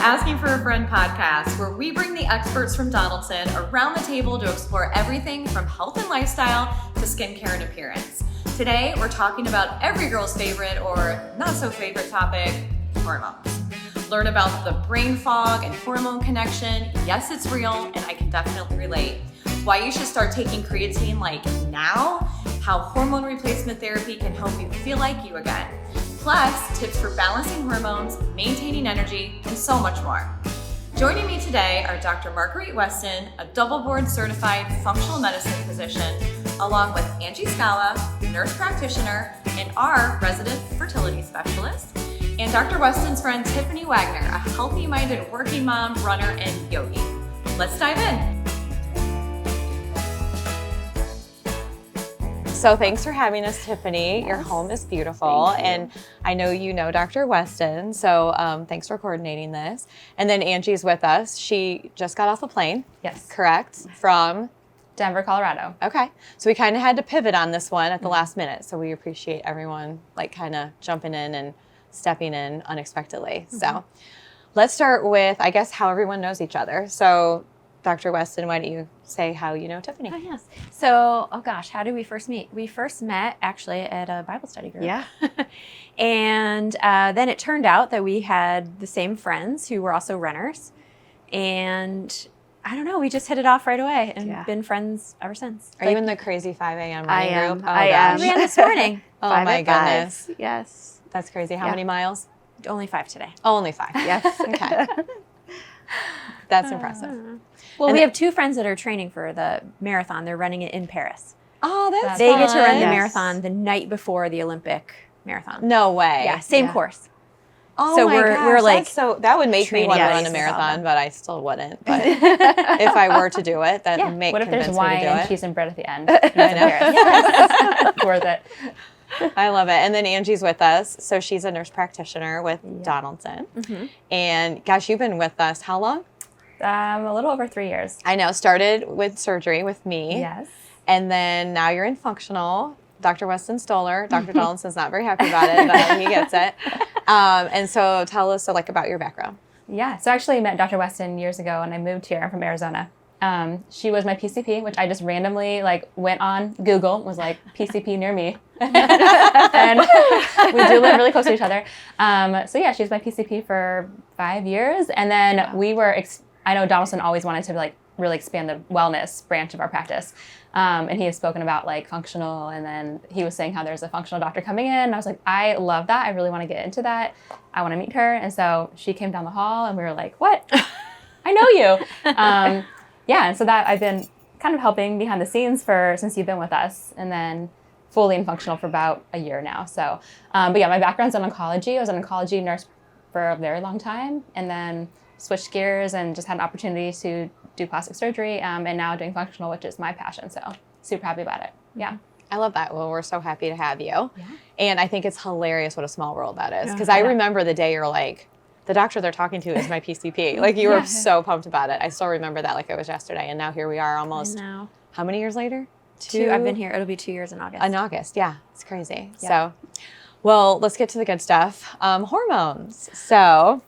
Asking for a Friend podcast, where we bring the experts from Donaldson around the table to explore everything from health and lifestyle to skincare and appearance. Today, we're talking about every girl's favorite or not so favorite topic, hormones. Learn about the brain fog and hormone connection. Yes, it's real, and I can definitely relate. Why you should start taking creatine like now, how hormone replacement therapy can help you feel like you again. Plus, tips for balancing hormones, maintaining energy, and so much more. Joining me today are Dr. Marguerite Weston, a double board certified functional medicine physician, along with Angie Scala, nurse practitioner, and our resident fertility specialist, and Dr. Weston's friend Tiffany Wagner, a healthy-minded working mom, runner, and yogi. Let's dive in. So thanks for having us, Tiffany. Yes. Your home is beautiful, and I know you know Dr. Weston, so thanks for coordinating this. And then Angie's with us. She just got off a plane. Yes. Correct? From? Denver, Colorado. Okay. So we kind of had to pivot on this one at the last minute, so we appreciate everyone like kind of jumping in and stepping in unexpectedly. So let's start with, I guess, how everyone knows each other. So Dr. Weston, why don't you say how you know Tiffany? Oh, yes. So, how did we first meet? We first met actually at a Bible study group. Yeah. And then it turned out that we had the same friends who were also runners. And I don't know, we just hit it off right away and been friends ever since. Are you in the crazy 5 a.m. running group? Oh, I am. We ran this morning. Oh my goodness. Yes. That's crazy. How many miles? Only 5 today. Oh, only 5. Yes. Okay. That's impressive. Well, we have 2 friends that are training for the marathon. They're running it in Paris. Oh, that's They fun. get to run the marathon the night before the Olympic marathon. No way. Yeah, same course. Oh so my gosh, we're like, so that would make me want to run a marathon, but I still wouldn't. But if I were to do it, that would What if there's wine and cheese and bread at the end? I know. Yes. Worth it. I love it. And then Angie's with us. So she's a nurse practitioner with Donaldson. And gosh, you've been with us how long? A little over 3 years. I know. Started with surgery with me. Yes. And then now you're in functional. Dr. Weston Stoller. Dr. Donaldson's not very happy about it, but he gets it. And so tell us about your background. Yeah. So I actually met Dr. Weston years ago when I moved here. I'm from Arizona. She was my PCP, which I just randomly went on Google, was like PCP near me. And we do live really close to each other. So yeah, she was my PCP for 5 years. And then we were, I know Donaldson always wanted to really expand the wellness branch of our practice. And he has spoken about functional, and then he was saying how there's a functional doctor coming in. And I was like, I love that. I really want to get into that. I want to meet her. And so she came down the hall and we were like, what? I know you. And so that I've been kind of helping behind the scenes since you've been with us, and then fully in functional for about a year now. So, but yeah, my background's in oncology. I was an oncology nurse for a very long time, and then switched gears and just had an opportunity to do plastic surgery, and now doing functional, which is my passion. So super happy about it. Yeah. I love that. Well, we're so happy to have you. Yeah. And I think it's hilarious what a small world that is. Because I remember the day you're like, the doctor they're talking to is my PCP. You were so pumped about it. I still remember that like it was yesterday. And now here we are almost, how many years later? 2. I've been here. It'll be 2 years in August. In August, yeah. It's crazy. Yeah. So, well, let's get to the good stuff. Hormones. So,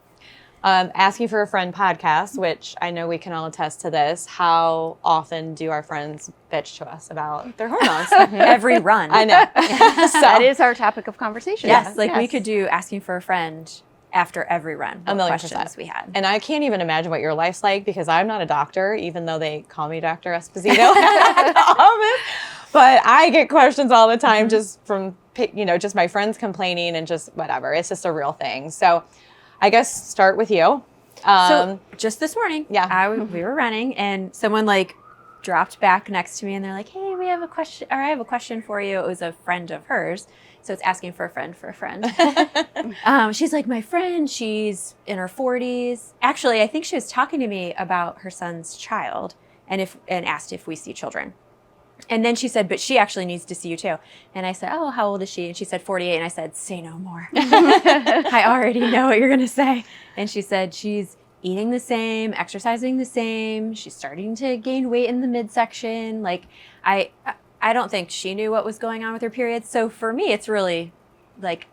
Asking for a Friend podcast, which I know we can all attest to this. How often do our friends bitch to us about their hormones? Every run. I know. So that is our topic of conversation. Yes, we could do Asking for a Friend after every run. A million questions percent. We had. And I can't even imagine what your life's like, because I'm not a doctor, even though they call me Dr. Esposito at the office. But I get questions all the time just from, just my friends complaining and just whatever. It's just a real thing. So I guess start with you. So just this morning, we were running, and someone dropped back next to me, and they're like, "Hey, we have a question, or I have a question for you." It was a friend of hers, so it's asking for a friend for a friend. She's like, "My friend, she's in her 40s. Actually, I think she was talking to me about her son's child, and asked if we see children." And then she said, but she actually needs to see you too. And I said, oh, how old is she? And she said 48. And I said, say no more. I already know what you're going to say. And she said, she's eating the same, exercising the same. She's starting to gain weight in the midsection. I don't think she knew what was going on with her periods. So for me, it's really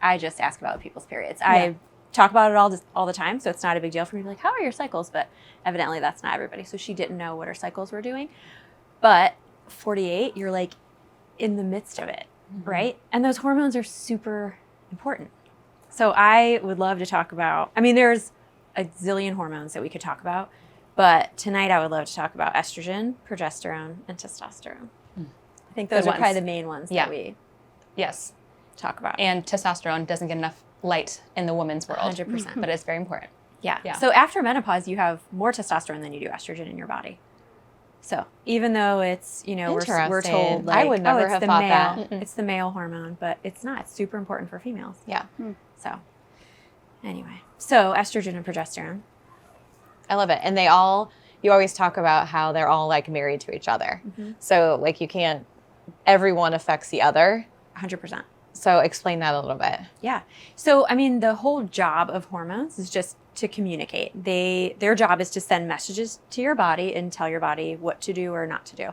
I just ask about people's periods. I talk about it all the time, so it's not a big deal for me to be like, how are your cycles? But evidently that's not everybody. So she didn't know what her cycles were doing. But 48, you're like in the midst of it, right? And those hormones are super important. So I would love to talk about, I mean, there's a zillion hormones that we could talk about, but tonight I would love to talk about estrogen, progesterone, and testosterone. I think those are probably the main ones that we talk about. And testosterone doesn't get enough light in the woman's world. 100%. But it's very important. Yeah. So after menopause, you have more testosterone than you do estrogen in your body. So even though it's, you know, we're told like, I would never have thought that. It's the male hormone, but it's not. It's super important for females. Yeah. So anyway, so estrogen and progesterone. I love it. And you always talk about how they're all like married to each other. So like everyone affects the other. 100%. So explain that a little bit. Yeah. So, I mean, the whole job of hormones is just to communicate. Their job is to send messages to your body and tell your body what to do or not to do.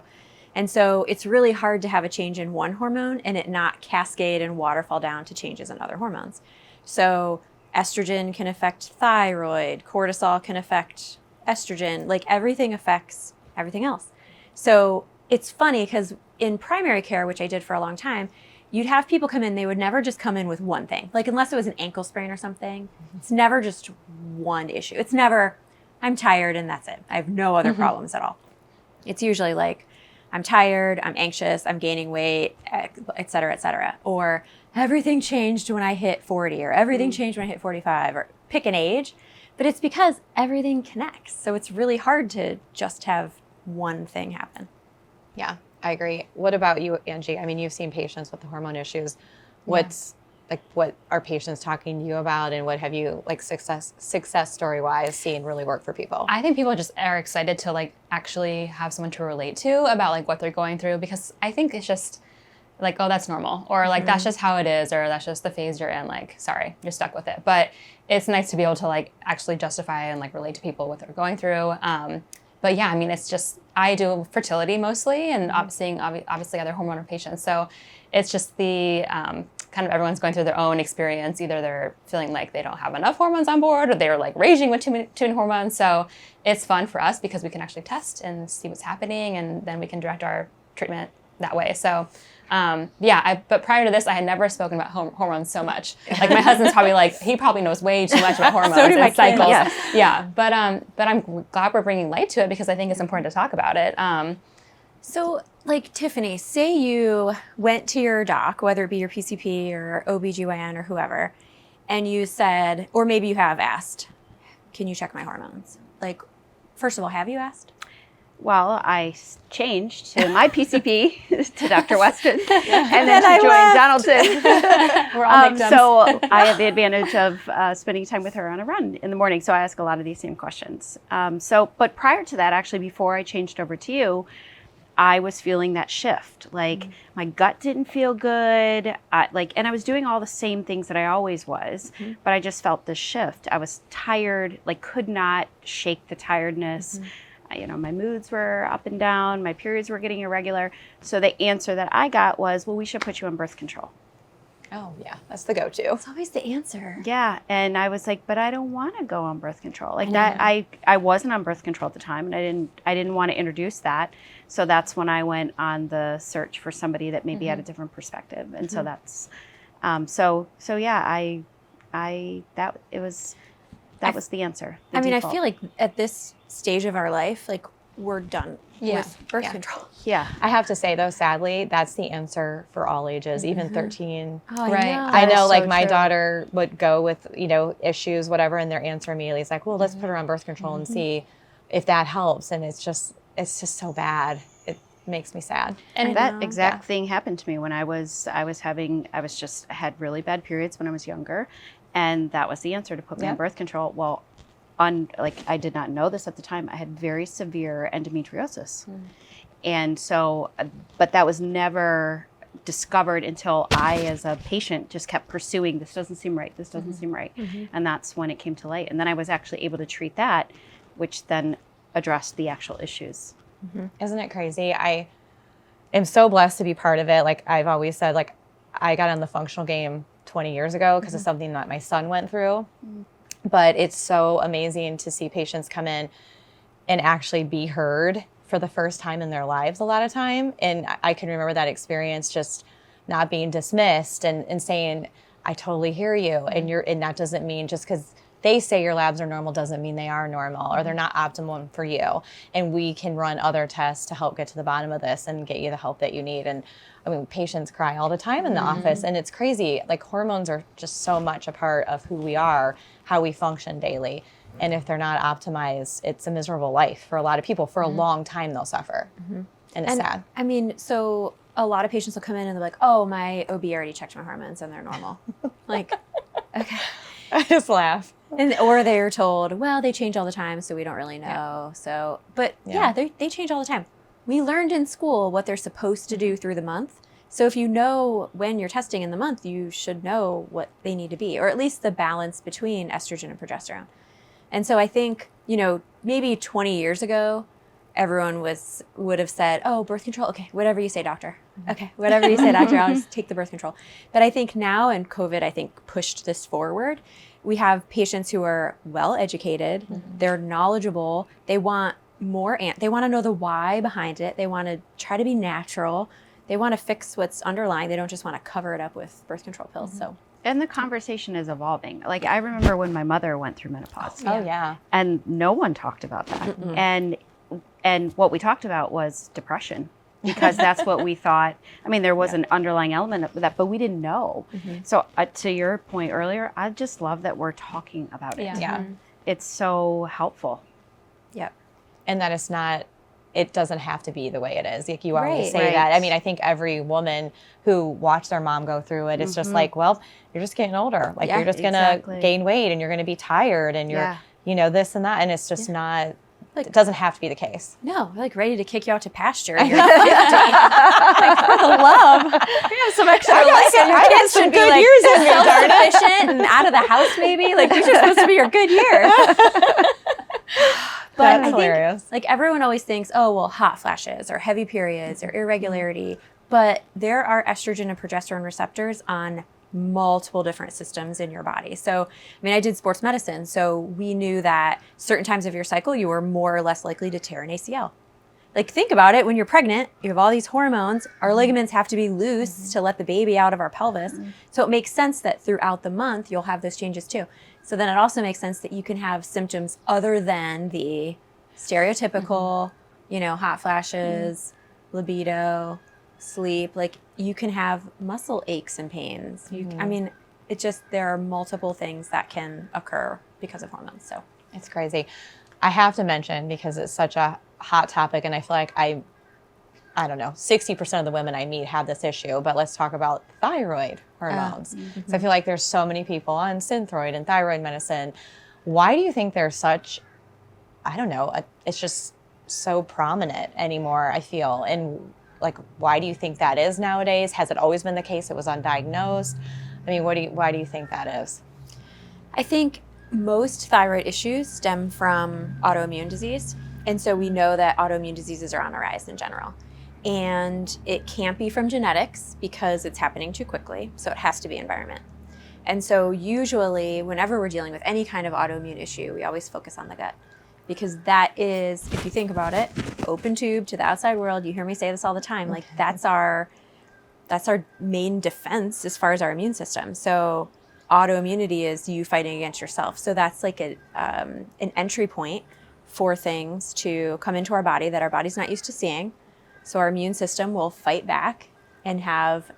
And so it's really hard to have a change in one hormone and it not cascade and waterfall down to changes in other hormones. So estrogen can affect thyroid, cortisol can affect estrogen, like everything affects everything else. So it's funny because in primary care, which I did for a long time, you'd have people come in, they would never just come in with one thing. Like unless it was an ankle sprain or something, it's never just one issue. It's never, I'm tired and that's it. I have no other problems at all. It's usually like, I'm tired, I'm anxious, I'm gaining weight, et cetera, et cetera. Or everything changed when I hit 40 or everything changed when I hit 45 or pick an age. But it's because everything connects. So it's really hard to just have one thing happen. Yeah, I agree. What about you, Angie? I mean, you've seen patients with the hormone issues. What are patients talking to you about, and what have you like success story wise seen really work for people? I think people just are excited to like actually have someone to relate to about like what they're going through, because I think it's just like, oh, that's normal, or like that's just how it is, or that's just the phase you're in. Like, sorry, you're stuck with it. But it's nice to be able to like actually justify and like relate to people what they're going through. But yeah, I mean, it's just, I do fertility mostly and seeing obviously other hormonal patients. So it's just the kind of everyone's going through their own experience. Either they're feeling like they don't have enough hormones on board, or they're like raging with too many hormones. So it's fun for us because we can actually test and see what's happening, and then we can direct our treatment that way. So but prior to this, I had never spoken about hormones so much. Like my husband's probably like, he probably knows way too much about hormones and cycles. Yeah. But I'm glad we're bringing light to it because I think it's important to talk about it. So like Tiffany, say you went to your doc, whether it be your PCP or OBGYN or whoever, and you said, or maybe you have asked, can you check my hormones? Like, first of all, have you asked? Well, I changed to my PCP, to Dr. Weston, and then to join Donaldson. We're all victims. So I have the advantage of spending time with her on a run in the morning, so I ask a lot of these same questions. But prior to that, actually, before I changed over to you, I was feeling that shift. Like my gut didn't feel good. And I was doing all the same things that I always was, but I just felt this shift. I was tired, like could not shake the tiredness. You know, my moods were up and down, my periods were getting irregular. So the answer that I got was, well, we should put you on birth control. Oh yeah, that's the go-to. It's always the answer. Yeah, and I was like, but I don't want to go on birth control. Like that, I wasn't on birth control at the time, and I didn't want to introduce that. So that's when I went on the search for somebody that maybe had a different perspective. And so that's, that was the answer. The default. I feel like at this stage of our life, like we're done with birth control. Yeah. I have to say though, sadly, that's the answer for all ages, even 13. Oh, Right. I know like so my true. daughter would go with, issues, whatever, and their answer immediately is like, well, let's put her on birth control and see if that helps. And it's just so bad. It makes me sad. And that exact thing happened to me when I had really bad periods when I was younger. And that was the answer, to put me on birth control. Well, I did not know this at the time. I had very severe endometriosis. And so, but that was never discovered until I, as a patient, just kept pursuing, this doesn't seem right, this doesn't seem right. And that's when it came to light. And then I was actually able to treat that, which then addressed the actual issues. Isn't it crazy? I am so blessed to be part of it. Like I've always said, like I got on the functional game 20 years ago because of something that my son went through. But it's so amazing to see patients come in and actually be heard for the first time in their lives a lot of time. And I can remember that experience, just not being dismissed and saying, I totally hear you. And that doesn't mean just because they say your labs are normal doesn't mean they are normal or they're not optimum for you. And we can run other tests to help get to the bottom of this and get you the help that you need. And I mean, patients cry all the time in the office, and it's crazy. Like, hormones are just so much a part of who we are, how we function daily. And if they're not optimized, it's a miserable life for a lot of people. For a long time, they'll suffer. And it's sad. I mean, so a lot of patients will come in and they're like, oh, my OB already checked my hormones and they're normal. Like, okay. I just laugh. Or they're told, well, they change all the time, so we don't really know. So, but they change all the time. We learned in school what they're supposed to do through the month. So if you know when you're testing in the month, you should know what they need to be, or at least the balance between estrogen and progesterone. And so I think, maybe 20 years ago, everyone would have said, oh, birth control. Okay, whatever you say, doctor. Okay, whatever you say, doctor, I'll just take the birth control. But I think now, and COVID, I think, pushed this forward. We have patients who are well educated, they're knowledgeable, they want more, they want to know the why behind it, they want to try to be natural, they want to fix what's underlying, they don't just want to cover it up with birth control pills. So. And the conversation is evolving. Like, I remember when my mother went through menopause. Oh, yeah. And no one talked about that. And what we talked about was depression, because that's what we thought. I mean, there was an underlying element of that, but we didn't know. So to your point earlier, I just love that we're talking about it. Yeah. It's so helpful. Yep. And that it's not, it doesn't have to be the way it is. Like, you always say Right. that. I mean, I think every woman who watched their mom go through it, it's just like, well, you're just getting older. Like, you're just going to gain weight and you're going to be tired and you're, this and that. And it's just not, it doesn't have to be the case. No, we're like ready to kick you out to pasture. You're 50. Like, for the love. You have some extra life. And your kids should be like self-sufficient and out of the house maybe. Like, these are supposed to be your good years. But That's hilarious. Like, everyone always thinks, oh, well, hot flashes or heavy periods or irregularity. But there are estrogen and progesterone receptors on multiple different systems in your body. So, I mean, I did sports medicine, so we knew that certain times of your cycle, you were more or less likely to tear an ACL. Like, think about it. When you're pregnant, you have all these hormones. Our ligaments have to be loose to let the baby out of our pelvis. So it makes sense that throughout the month, you'll have those changes too. So then it also makes sense that you can have symptoms other than the stereotypical, hot flashes, libido, sleep. Like, you can have muscle aches and pains. I mean, it just, there are multiple things that can occur because of hormones. So it's crazy. I have to mention, because it's such a hot topic, and I feel like I don't know, 60% of the women I meet have this issue, but let's talk about thyroid hormones. So I feel like there's so many people on Synthroid and thyroid medicine. Why do you think there's such, I don't know, it's just so prominent anymore, I feel? And like, why do you think that is nowadays? Has it always been the case? It was undiagnosed? I mean, why do you think that is? I think most thyroid issues stem from autoimmune disease. And so we know that autoimmune diseases are on the rise in general. And it can't be from genetics because it's happening too quickly. So it has to be environment. And so usually, whenever we're dealing with any kind of autoimmune issue, we always focus on the gut. Because that is, if you think about it, open tube to the outside world. You hear me say this all the time. Like, that's our main defense as far as our immune system. So autoimmunity is you fighting against yourself. So that's like an entry point for things to come into our body that our body's not used to seeing. So our immune system will fight back and have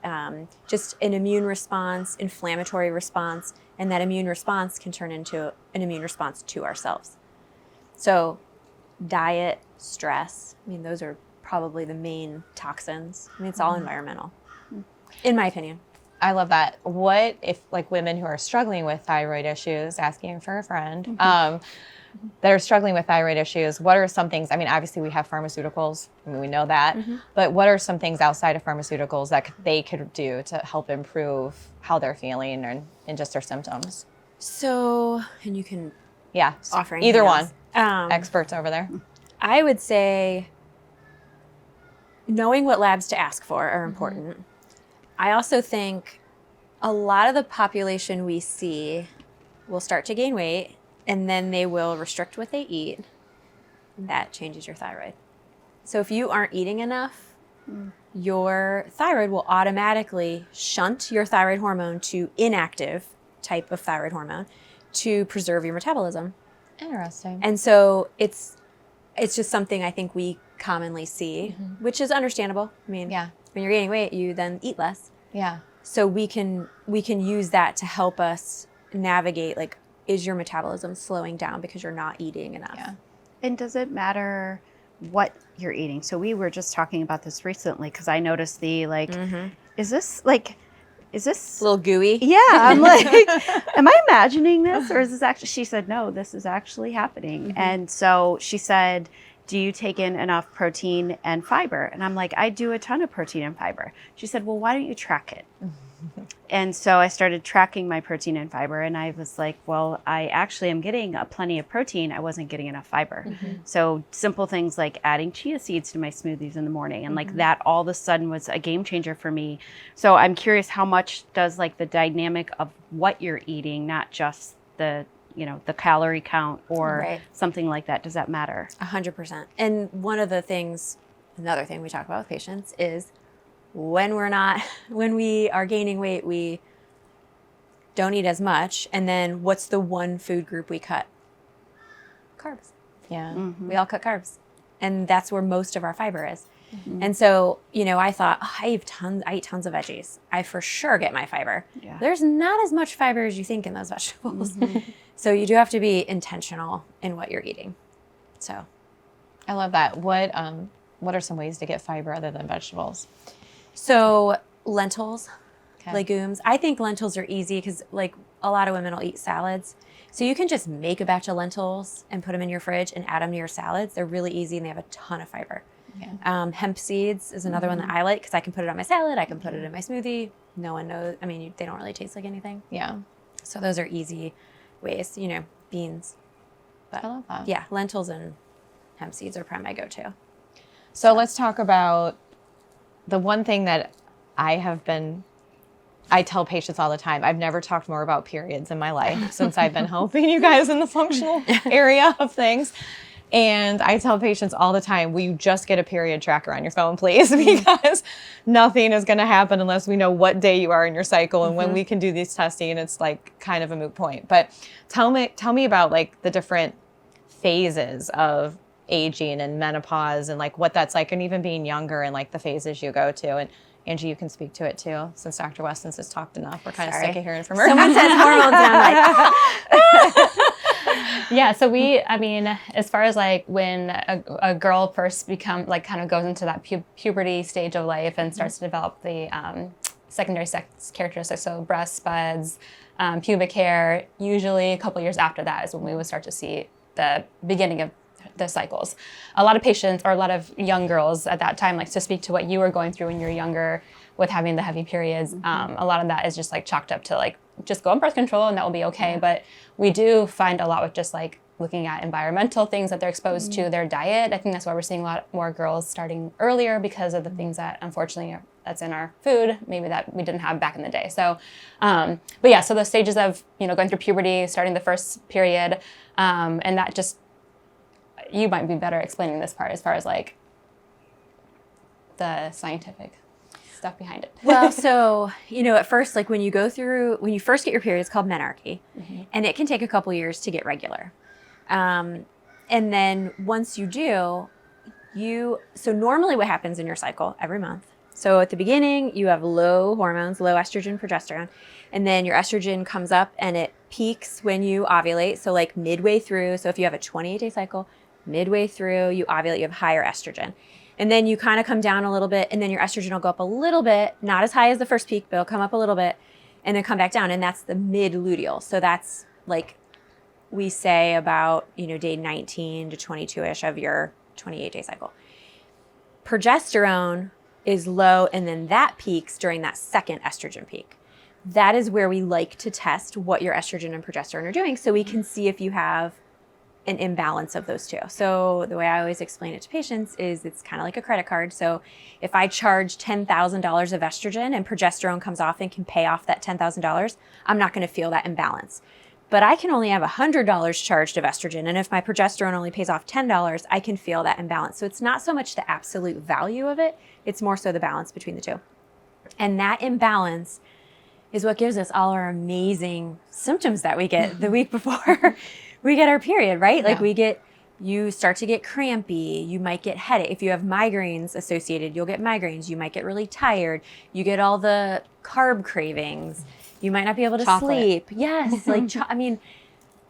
just an immune response, inflammatory response, and that immune response can turn into an immune response to ourselves. So diet, stress, I mean, those are probably the main toxins. I mean, it's all environmental, in my opinion. I love that. What if, like, women who are struggling with thyroid issues, asking for a friend, that are struggling with thyroid issues, what are some things? I mean, obviously we have pharmaceuticals. I mean, we know that. But what are some things outside of pharmaceuticals that they could do to help improve how they're feeling and just their symptoms? So, and you can offer either else. one. Experts over there. I would say knowing what labs to ask for are important. I also think a lot of the population we see will start to gain weight, and then they will restrict what they eat. That changes your thyroid. So if you aren't eating enough, your thyroid will automatically shunt your thyroid hormone to inactive type of thyroid hormone to preserve your metabolism. Interesting. And so it's just something I think we commonly see, which is understandable. I mean, Yeah. when you're gaining weight, you then eat less. Yeah. So we can use that to help us navigate, like, is your metabolism slowing down because you're not eating enough? Yeah. And does it matter what you're eating? So we were just talking about this recently because I noticed the is this It's a little gooey. yeah, I'm like, am I imagining this or is this actually, she said, no, this is actually happening. And so she said, do you take in enough protein and fiber? And I'm like, I do a ton of protein and fiber. She said, well, why don't you track it? And so I started tracking my protein and fiber, and I was like, well, I actually am getting plenty of protein. I wasn't getting enough fiber. So simple things like adding chia seeds to my smoothies in the morning, and like that all of a sudden was a game changer for me. So I'm curious, how much does like the dynamic of what you're eating, not just the calorie count or Right. something like that, does that matter? 100%. And another thing we talk about with patients is when we are gaining weight, we don't eat as much. And then what's the one food group we cut? Carbs. Yeah. We all cut carbs. And that's where most of our fiber is. And so, I thought, I eat tons of veggies. I for sure get my fiber. Yeah. There's not as much fiber as you think in those vegetables. So you do have to be intentional in what you're eating. So I love that. What are some ways to get fiber other than vegetables? So lentils, Okay. legumes. I think lentils are easy because like a lot of women will eat salads. So you can just make a batch of lentils and put them in your fridge and add them to your salads. They're really easy and they have a ton of fiber. Yeah. Hemp seeds is another one that I like because I can put it on my salad. I can put it in my smoothie. No one knows. I mean, they don't really taste like anything. Yeah. So those are easy ways, beans. But I love that. yeah, lentils and hemp seeds are probably my go-to. So let's talk about the one thing that I tell patients all the time. I've never talked more about periods in my life since I've been helping you guys in the functional area of things. And I tell patients all the time, will you just get a period tracker on your phone, please? Because nothing is going to happen unless we know what day you are in your cycle. And when we can do these testing, it's like kind of a moot point. But tell me about like the different phases of aging and menopause and like what that's like, and even being younger and like the phases you go to. And Angie, you can speak to it too, since Dr. Weston's just talked enough. We're kind of sick of hearing from her. Someone says hormones and I'm like, Yeah, so as far as like when a girl first kind of goes into that puberty stage of life and starts to develop the secondary sex characteristics, so breast buds, pubic hair, usually a couple years after that is when we would start to see the beginning of the cycles. A lot of patients or a lot of young girls at that time, like to speak to what you were going through when you were younger with having the heavy periods, a lot of that is just like chalked up to like, just go on birth control and that will be okay. Yeah. But we do find a lot with just like looking at environmental things that they're exposed to, their diet. I think that's why we're seeing a lot more girls starting earlier because of the things that unfortunately that's in our food, maybe that we didn't have back in the day. So, but yeah, so the stages of, going through puberty, starting the first period, and that just, you might be better explaining this part as far as like the scientific stuff behind it. Well, so, at first, like when you first get your period, it's called menarche, and it can take a couple years to get regular. And then once you do, so normally what happens in your cycle every month. So at the beginning, you have low hormones, low estrogen, progesterone, and then your estrogen comes up and it peaks when you ovulate. So like midway through, so if you have a 28-day cycle, midway through you ovulate, you have higher estrogen. And then you kind of come down a little bit, and then your estrogen will go up a little bit, not as high as the first peak, but it'll come up a little bit and then come back down. And that's the mid-luteal. So that's like we say about, day 19 to 22-ish of your 28-day cycle. Progesterone is low, and then that peaks during that second estrogen peak. That is where we like to test what your estrogen and progesterone are doing so we can see if you have an imbalance of those two. So the way I always explain it to patients is it's kind of like a credit card. So if I charge $10,000 of estrogen and progesterone comes off and can pay off that $10,000, I'm not going to feel that imbalance. but I can only have $100 charged of estrogen. And if my progesterone only pays off $10, I can feel that imbalance. So it's not so much the absolute value of it, it's more so the balance between the two. And that imbalance is what gives us all our amazing symptoms that we get the week before we get our period, right? Like you start to get crampy, you might get headache. If you have migraines associated, you'll get migraines. You might get really tired. You get all the carb cravings. You might not be able to sleep. Yes, like,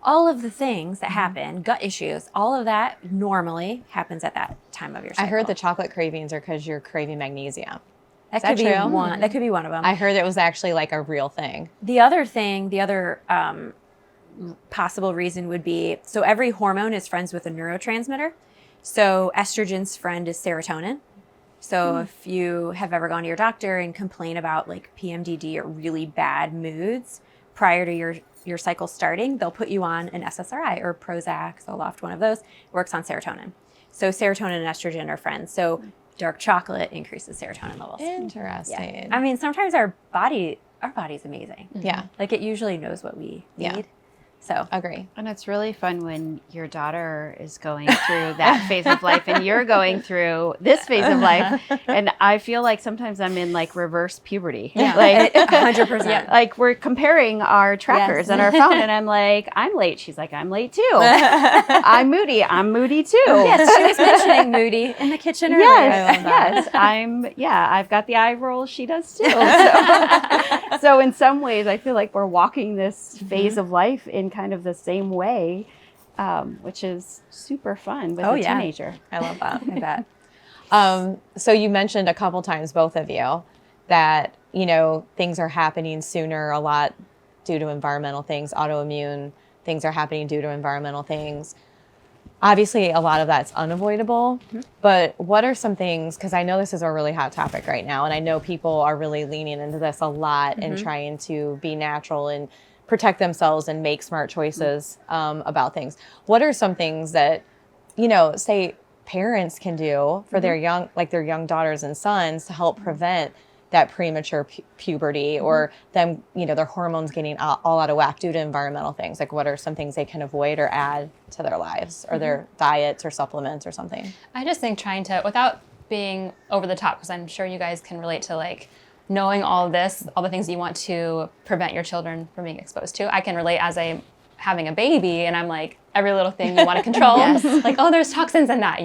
all of the things that happen, gut issues, all of that normally happens at that time of your cycle. I heard the chocolate cravings are because you're craving magnesium. That could be one. That could be one of them. I heard it was actually like a real thing. The other possible reason would be, so every hormone is friends with a neurotransmitter. So estrogen's friend is serotonin. So if you have ever gone to your doctor and complain about like PMDD or really bad moods prior to your cycle starting, they'll put you on an SSRI or Prozac, Zoloft, one of those. It works on serotonin. So serotonin and estrogen are friends. So dark chocolate increases serotonin levels. Interesting. Yeah. I mean, sometimes our body's amazing. Yeah. Like it usually knows what we need. So agree. And it's really fun when your daughter is going through that phase of life and you're going through this phase of life. And I feel like sometimes I'm in like reverse puberty. Yeah. Like 100%. like we're comparing our trackers on our phone and I'm like, I'm late. She's like, I'm late too. I'm moody too. Yes, she was mentioning moody in the kitchen earlier. Yes. I've got the eye roll. She does too. So in some ways I feel like we're walking this phase of life in kind of the same way, which is super fun with a teenager. I love that. I bet. So you mentioned a couple times, both of you, that, things are happening sooner a lot due to environmental things, autoimmune things are happening due to environmental things. Obviously, a lot of that's unavoidable, but what are some things, because I know this is a really hot topic right now, and I know people are really leaning into this a lot and trying to be natural and protect themselves and make smart choices about things. What are some things that, say parents can do for their young daughters and sons to help prevent that premature puberty or them, their hormones getting all out of whack due to environmental things? Like what are some things they can avoid or add to their lives or their diets or supplements or something? I just think trying to, without being over the top, because I'm sure you guys can relate to like knowing all of this, all the things you want to prevent your children from being exposed to. I can relate as having a baby and I'm like, every little thing you want to control. Like, oh, there's toxins in that,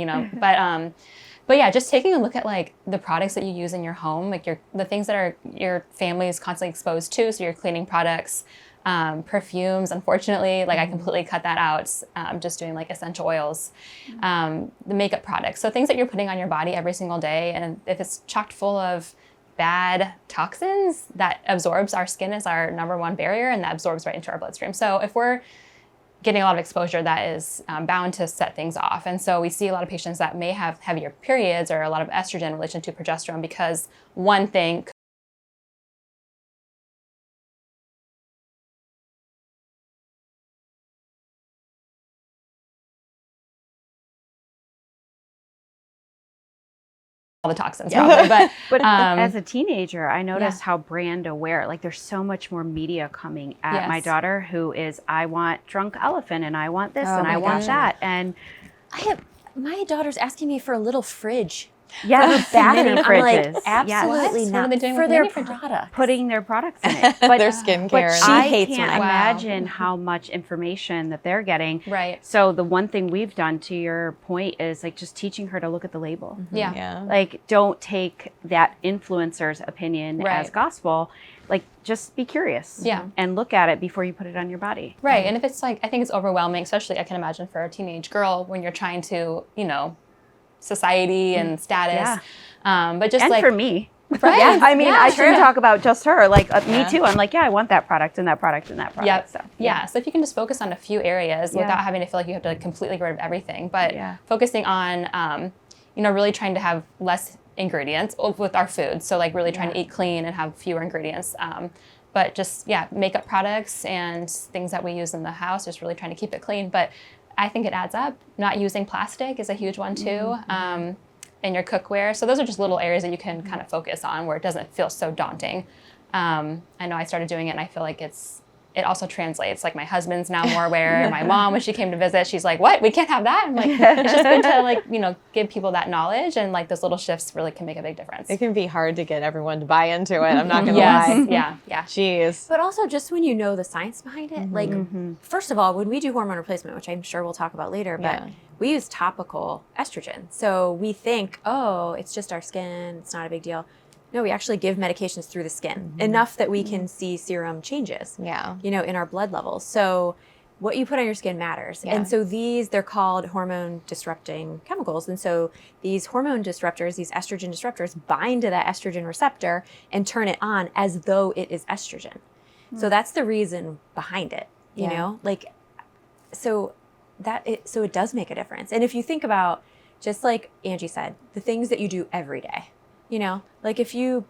But yeah, just taking a look at like the products that you use in your home, like the things that are your family is constantly exposed to. So your cleaning products, perfumes, unfortunately, like I completely cut that out. Just doing like essential oils, the makeup products. So things that you're putting on your body every single day. And if it's chocked full of bad toxins, that absorbs, our skin is our number one barrier and that absorbs right into our bloodstream. So if we're getting a lot of exposure, that is bound to set things off. And so we see a lot of patients that may have heavier periods or a lot of estrogen in relation to progesterone because one thing all the toxins probably. But as a teenager, I noticed how brand aware, like there's so much more media coming at my daughter who is, I want drunk elephant and I want this and I want that. And my daughter's asking me for a little fridge. Yes, bathroom mini fridges. fridges. Absolutely What not. are they doing for with their mini fridges? products. Putting their products in it. But their skincare. But She I hates can't when imagine how much information that they're getting. Right. So the one thing we've done, to your point, is like just teaching her to look at the label. Yeah. Like don't take that influencer's opinion as gospel. Like just be curious. And look at it before you put it on your body. Right. And if it's like, I think it's overwhelming, especially I can imagine for a teenage girl when you're trying to, society and status. But just and like for me. Right? Yeah, I mean, I shouldn't true. talk about just her. Like me too. I'm like, I want that product and that product and that product. Yep. So, So if you can just focus on a few areas without having to feel like you have to completely get rid of everything, but focusing on, really trying to have less ingredients with our food. So like really trying to eat clean and have fewer ingredients. But just, makeup products and things that we use in the house, just really trying to keep it clean. But I think it adds up. Not using plastic is a huge one too. In your cookware. So those are just little areas that you can kind of focus on where it doesn't feel so daunting. I know I started doing it and I feel like it's it also translates. Like my husband's now more aware. My mom, when she came to visit, she's like, what? We can't have that? I'm like, it's just good to like, give people that knowledge, and like those little shifts really can make a big difference. It can be hard to get everyone to buy into it. I'm not going to lie. Yeah. Jeez. But also just when you know the science behind it, like, first of all, when we do hormone replacement, which I'm sure we'll talk about later, but we use topical estrogen. So we think, oh, it's just our skin, it's not a big deal. No, we actually give medications through the skin, enough that we can see serum changes, in our blood levels. So what you put on your skin matters. And so they're called hormone disrupting chemicals. And so these hormone disruptors, these estrogen disruptors, bind to that estrogen receptor and turn it on as though it is estrogen. So that's the reason behind it, you know? Like, so it does make a difference. And if you think about, just like Angie said, the things that you do every day, like if you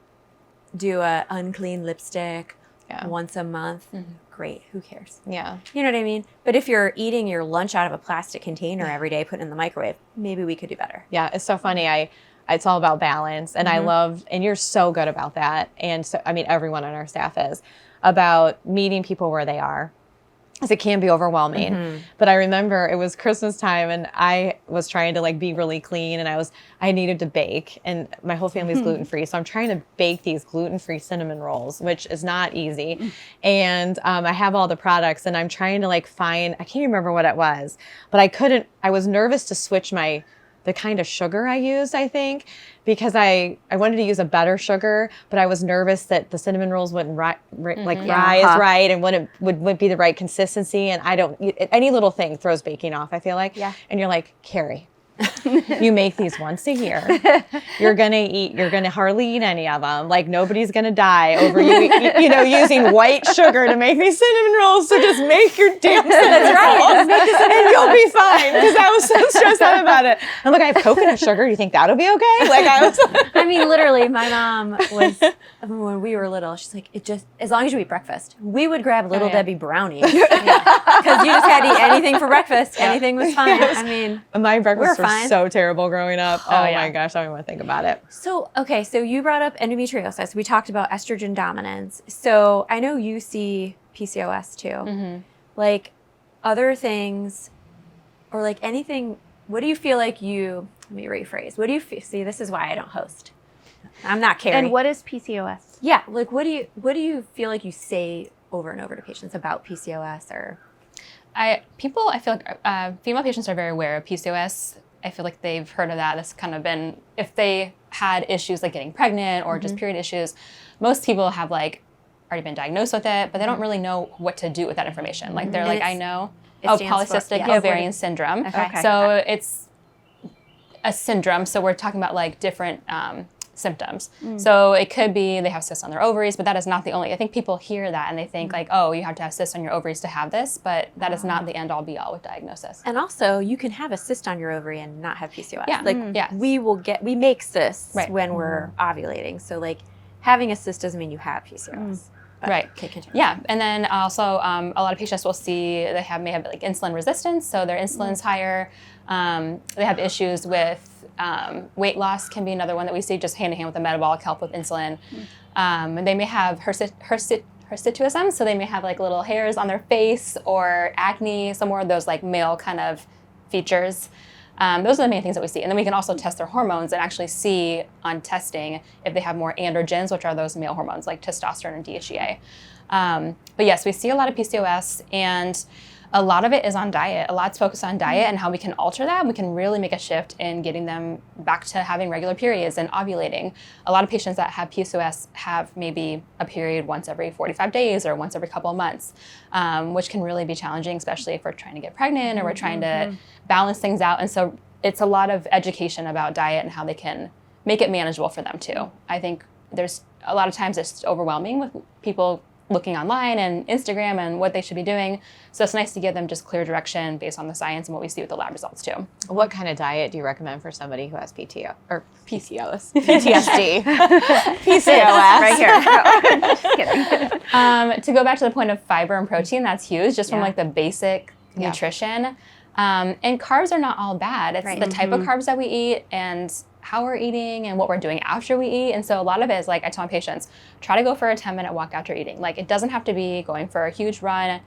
do a unclean lipstick once a month, great, who cares? Yeah. You know what I mean? But if you're eating your lunch out of a plastic container every day, put it in the microwave, maybe we could do better. Yeah, it's so funny. It's all about balance. And I love, and you're so good about that. And so, I mean, everyone on our staff is, about meeting people where they are. Because it can be overwhelming. But I remember it was Christmas time and I was trying to like be really clean, and I needed to bake, and my whole family's gluten-free. So I'm trying to bake these gluten-free cinnamon rolls, which is not easy. And I have all the products, and I'm trying to like find, I can't remember what it was, but I was nervous to switch the kind of sugar I used, I think, because I wanted to use a better sugar, but I was nervous that the cinnamon rolls wouldn't rise right and wouldn't be the right consistency. And any little thing throws baking off, I feel like. Yeah. And you're like, Carrie, you make these once a year. You're gonna hardly eat any of them. Like nobody's gonna die over using white sugar to make these cinnamon rolls. So just make your damn cinnamon rolls, and you'll be fine. Because I was so stressed out about it. I'm like, I have coconut sugar. Do you think that'll be okay? Like I mean, literally, my mom was, when we were little, she's like, as long as you eat breakfast. We would grab Little Debbie brownies because you just had to eat anything for breakfast. Anything was fine. I mean, my breakfast was so terrible growing up. Oh my gosh, I don't even want to think about it. So, okay, so you brought up endometriosis. We talked about estrogen dominance. So I know you see PCOS too. Like other things or like anything, what do you feel like let me rephrase. What do you feel? See, this is why I don't host. I'm not Carrie. And what is PCOS? Yeah, like what do you feel like you say over and over to patients about PCOS or? I feel like female patients are very aware of PCOS. I feel like they've heard of that. That's kind of been, if they had issues like getting pregnant or just period issues, most people have like already been diagnosed with it, but they don't really know what to do with that information. Like they're like, I know, polycystic ovarian syndrome. Okay. So it's a syndrome. So we're talking about like different symptoms. So it could be they have cysts on their ovaries, but that is not the only. I think people hear that and they think like, oh, you have to have cysts on your ovaries to have this, but that is not the end all be all with diagnosis. And also, you can have a cyst on your ovary and not have PCOS. Yeah. Like we make cysts when we're ovulating. So like having a cyst doesn't mean you have PCOS. Right. Yeah. And then also a lot of patients will see may have like insulin resistance, so their insulin's higher. They have issues with weight loss can be another one that we see just hand in hand with the metabolic health with insulin. And they may have hirsutism, so they may have like little hairs on their face or acne, some more of those like male kind of features. Those are the main things that we see. And then we can also test their hormones and actually see on testing if they have more androgens, which are those male hormones like testosterone and DHEA. But yes, we see a lot of PCOS, and a lot of it is on diet. A lot's focused on diet and how we can alter that. We can really make a shift in getting them back to having regular periods and ovulating. A lot of patients that have PCOS have maybe a period once every 45 days or once every couple of months, which can really be challenging, especially if we're trying to get pregnant or we're trying to balance things out. And so it's a lot of education about diet and how they can make it manageable for them too. I think there's a lot of times it's overwhelming with people looking online and Instagram and what they should be doing. So it's nice to give them just clear direction based on the science and what we see with the lab results too. What kind of diet do you recommend for somebody who has PTO or PCOS? PTSD. PCOS. Right here. Just kidding. To go back to the point of fiber and protein, that's huge, just from like the basic nutrition. And carbs are not all bad. It's the type of carbs that we eat, and how we're eating and what we're doing after we eat. And so a lot of it is like I tell my patients, try to go for a 10-minute walk after eating. Like it doesn't have to be going for a huge run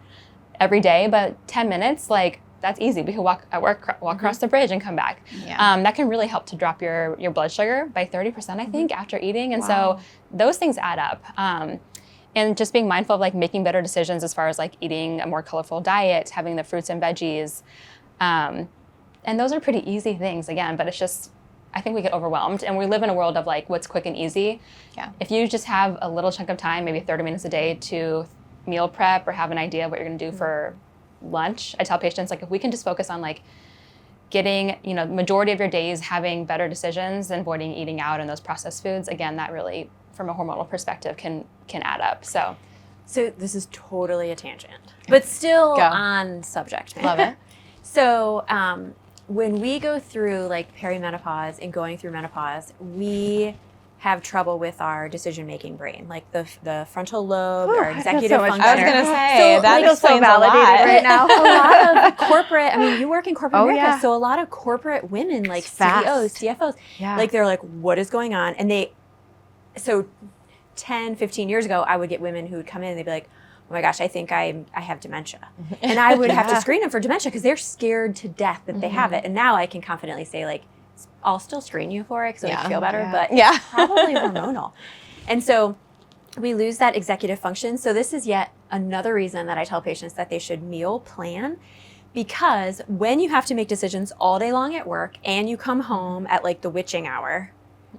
every day, but 10 minutes, like that's easy. We can walk at work, walk across the bridge and come back. Yeah. That can really help to drop your blood sugar by 30%, I think, after eating. And so those things add up. And just being mindful of like making better decisions as far as like eating a more colorful diet, having the fruits and veggies. And those are pretty easy things again, but it's just, I think we get overwhelmed, and we live in a world of like what's quick and easy. Yeah. If you just have a little chunk of time, maybe 30 minutes a day to meal prep or have an idea of what you're going to do for lunch, I tell patients like if we can just focus on like getting, you know, majority of your days having better decisions and avoiding eating out and those processed foods, again, that really, from a hormonal perspective, can add up. So this is totally a tangent, but still on subject. Love it. So when we go through like perimenopause and going through menopause, we have trouble with our decision-making brain, like the frontal lobe, our executive so much function. I was going to say, that I feel so explains a validated lot. right now. A lot of corporate, I mean, you work in corporate Oh, America, yeah. so a lot of corporate women, like It's fast. CEOs, CFOs, Yeah. like they're like, what is going on? And so 10, 15 years ago, I would get women who would come in and they'd be like, oh my gosh, I think I have dementia. And I would have to screen them for dementia because they're scared to death that they have it. And now I can confidently say like, I'll still screen you for it because it'll make you feel better, but it's probably hormonal. And so we lose that executive function. So this is yet another reason that I tell patients that they should meal plan, because when you have to make decisions all day long at work and you come home at like the witching hour,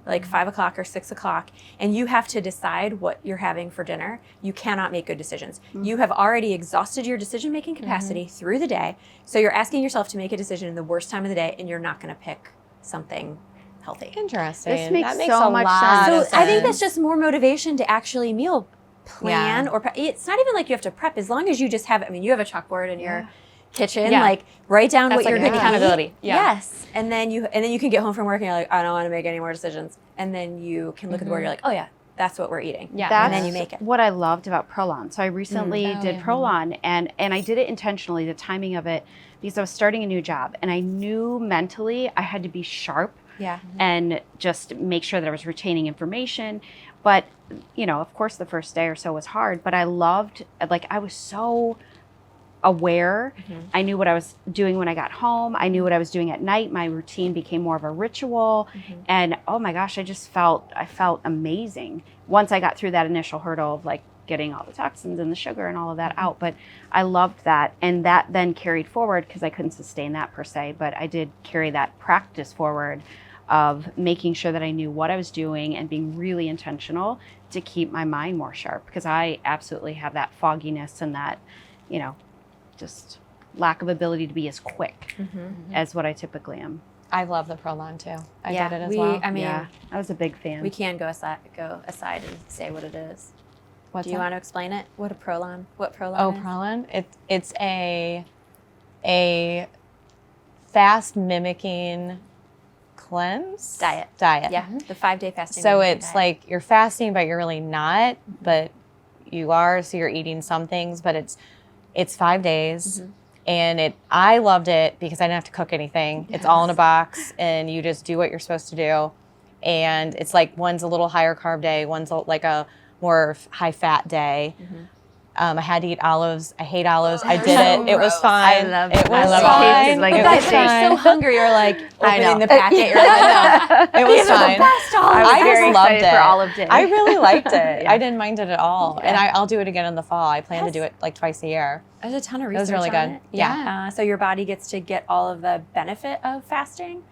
like 5 o'clock or 6 o'clock, and you have to decide what you're having for dinner, you cannot make good decisions. You have already exhausted your decision-making capacity through the day. So you're asking yourself to make a decision in the worst time of the day, and you're not going to pick something healthy. Interesting. This makes that makes so a much lot sense. of So I think sense. that's just more motivation to actually meal plan or prep. It's not even like you have to prep, as long as you just have, I mean, you have a chalkboard in your kitchen, like write down That's what like you're a going good to accountability. eat. Yeah. Yes. And then you can get home from work and you're like, I don't want to make any more decisions. And then you can look at the board, you're like, oh yeah, that's what we're eating. Yeah. And then you make it. What I loved about Prolon. So I recently did Prolon, and I did it intentionally, the timing of it, because I was starting a new job, and I knew mentally I had to be sharp Yeah. and just make sure that I was retaining information. But, you know, of course, the first day or so was hard, but I loved, like, I was so aware. I knew what I was doing when I got home. I knew what I was doing at night. My routine became more of a ritual. And oh my gosh, I felt amazing once I got through that initial hurdle of like getting all the toxins and the sugar and all of that out. But I loved that. And that then carried forward, because I couldn't sustain that per se, but I did carry that practice forward of making sure that I knew what I was doing and being really intentional to keep my mind more sharp, because I absolutely have that fogginess and that, you know, just lack of ability to be as quick as what I typically am. I love the Prolon too. I Yeah, did it as well. I mean, Yeah, I was a big fan. we can go aside and say what it is. What's Do you that? want to explain it? What Prolon is? Prolon. It's a fast mimicking cleanse Diet. Yeah, the 5-day fasting. So mimicking it's diet. like you're fasting, but you're really not. But you are. So you're eating some things, but it's 5 days. And I loved it because I didn't have to cook anything. It's all in a box, and you just do what you're supposed to do. And it's like one's a little higher carb day, one's like a more high fat day. I had to eat olives. I hate olives. I did it. It was fine. I love it. it. Was I love fine. tastes like it it was was You're fine. so hungry. You're like I know. opening the packet. You're like, It was fine. I was very just loved excited it. for Olive Day. I really liked it. I didn't mind it at all. And I'll do it again in the fall. I plan to do it like twice a year. There's a ton of It research was really on good. it. Yeah. So your body gets to get all of the benefit of fasting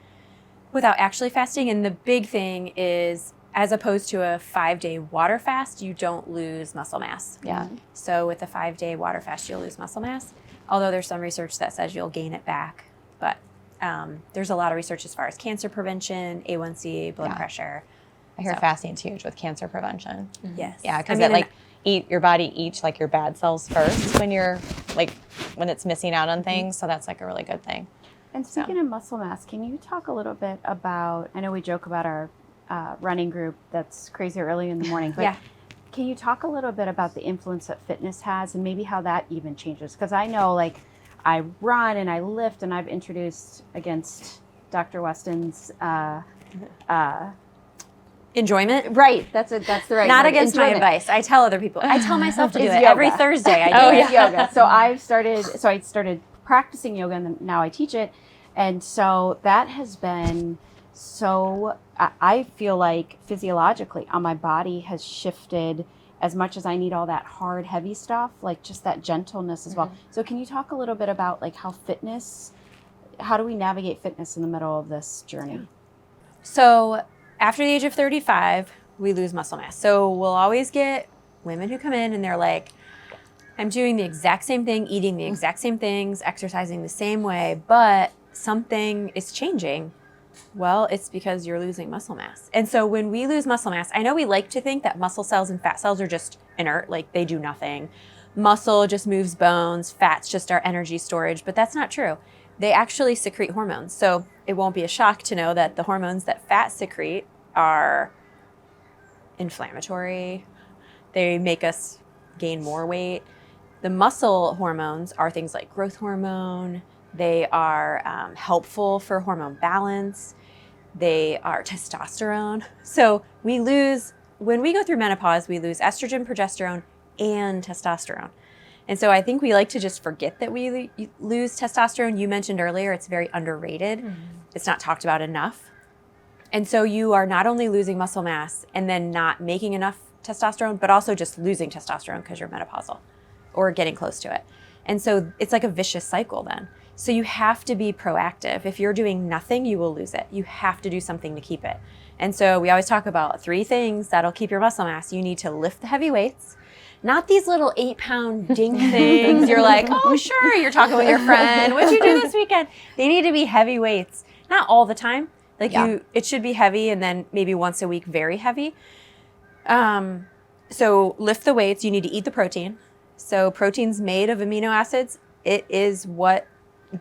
without actually fasting. And the big thing is, as opposed to a 5-day water fast, you don't lose muscle mass. Yeah. So with a 5-day water fast, you'll lose muscle mass. Although there's some research that says you'll gain it back. But there's a lot of research as far as cancer prevention, A1C, blood pressure. I hear So- fasting's huge with cancer prevention. Yes. Yeah, because I mean, your body eats like your bad cells first when you're when it's missing out on things. So that's like a really good thing. And speaking of muscle mass, can you talk a little bit about, I know we joke about our running group that's crazy early in the morning, but can you talk a little bit about the influence that fitness has and maybe how that even changes? Because I know, like, I run and I lift, and I've introduced against Dr. Weston's Enjoyment? Right. That's the right Not word. against my Enjoyment. advice. I tell other people. I tell myself to do It's it yoga. every Thursday. I do Oh, it. yeah. Yoga. So I started practicing yoga, and then now I teach it. And so that has been so, I feel like physiologically on my body has shifted as much as I need all that hard, heavy stuff, like just that gentleness as well. So can you talk a little bit about like how do we navigate fitness in the middle of this journey? So after the age of 35, we lose muscle mass. So we'll always get women who come in and they're like, I'm doing the exact same thing, eating the exact same things, exercising the same way, but something is changing. Well, it's because you're losing muscle mass. And so when we lose muscle mass, I know we like to think that muscle cells and fat cells are just inert, like they do nothing. Muscle just moves bones, fat's just our energy storage, but that's not true. They actually secrete hormones. So it won't be a shock to know that the hormones that fat secrete are inflammatory. They make us gain more weight. The muscle hormones are things like growth hormone. They are helpful for hormone balance. They are testosterone. So when we go through menopause, we lose estrogen, progesterone, and testosterone. And so I think we like to just forget that we lose testosterone. You mentioned earlier, it's very underrated. It's not talked about enough. And so you are not only losing muscle mass and then not making enough testosterone, but also just losing testosterone because you're menopausal or getting close to it. And so it's like a vicious cycle then. So you have to be proactive. If you're doing nothing, you will lose it. You have to do something to keep it. And so we always talk about 3 things that'll keep your muscle mass. You need to lift the heavy weights, not these little 8-pound dink things. You're like, oh, sure, you're talking with your friend. What'd you do this weekend? They need to be heavy weights, not all the time. Like it should be heavy and then maybe once a week, very heavy. So lift the weights. You need to eat the protein. So protein's made of amino acids. It is what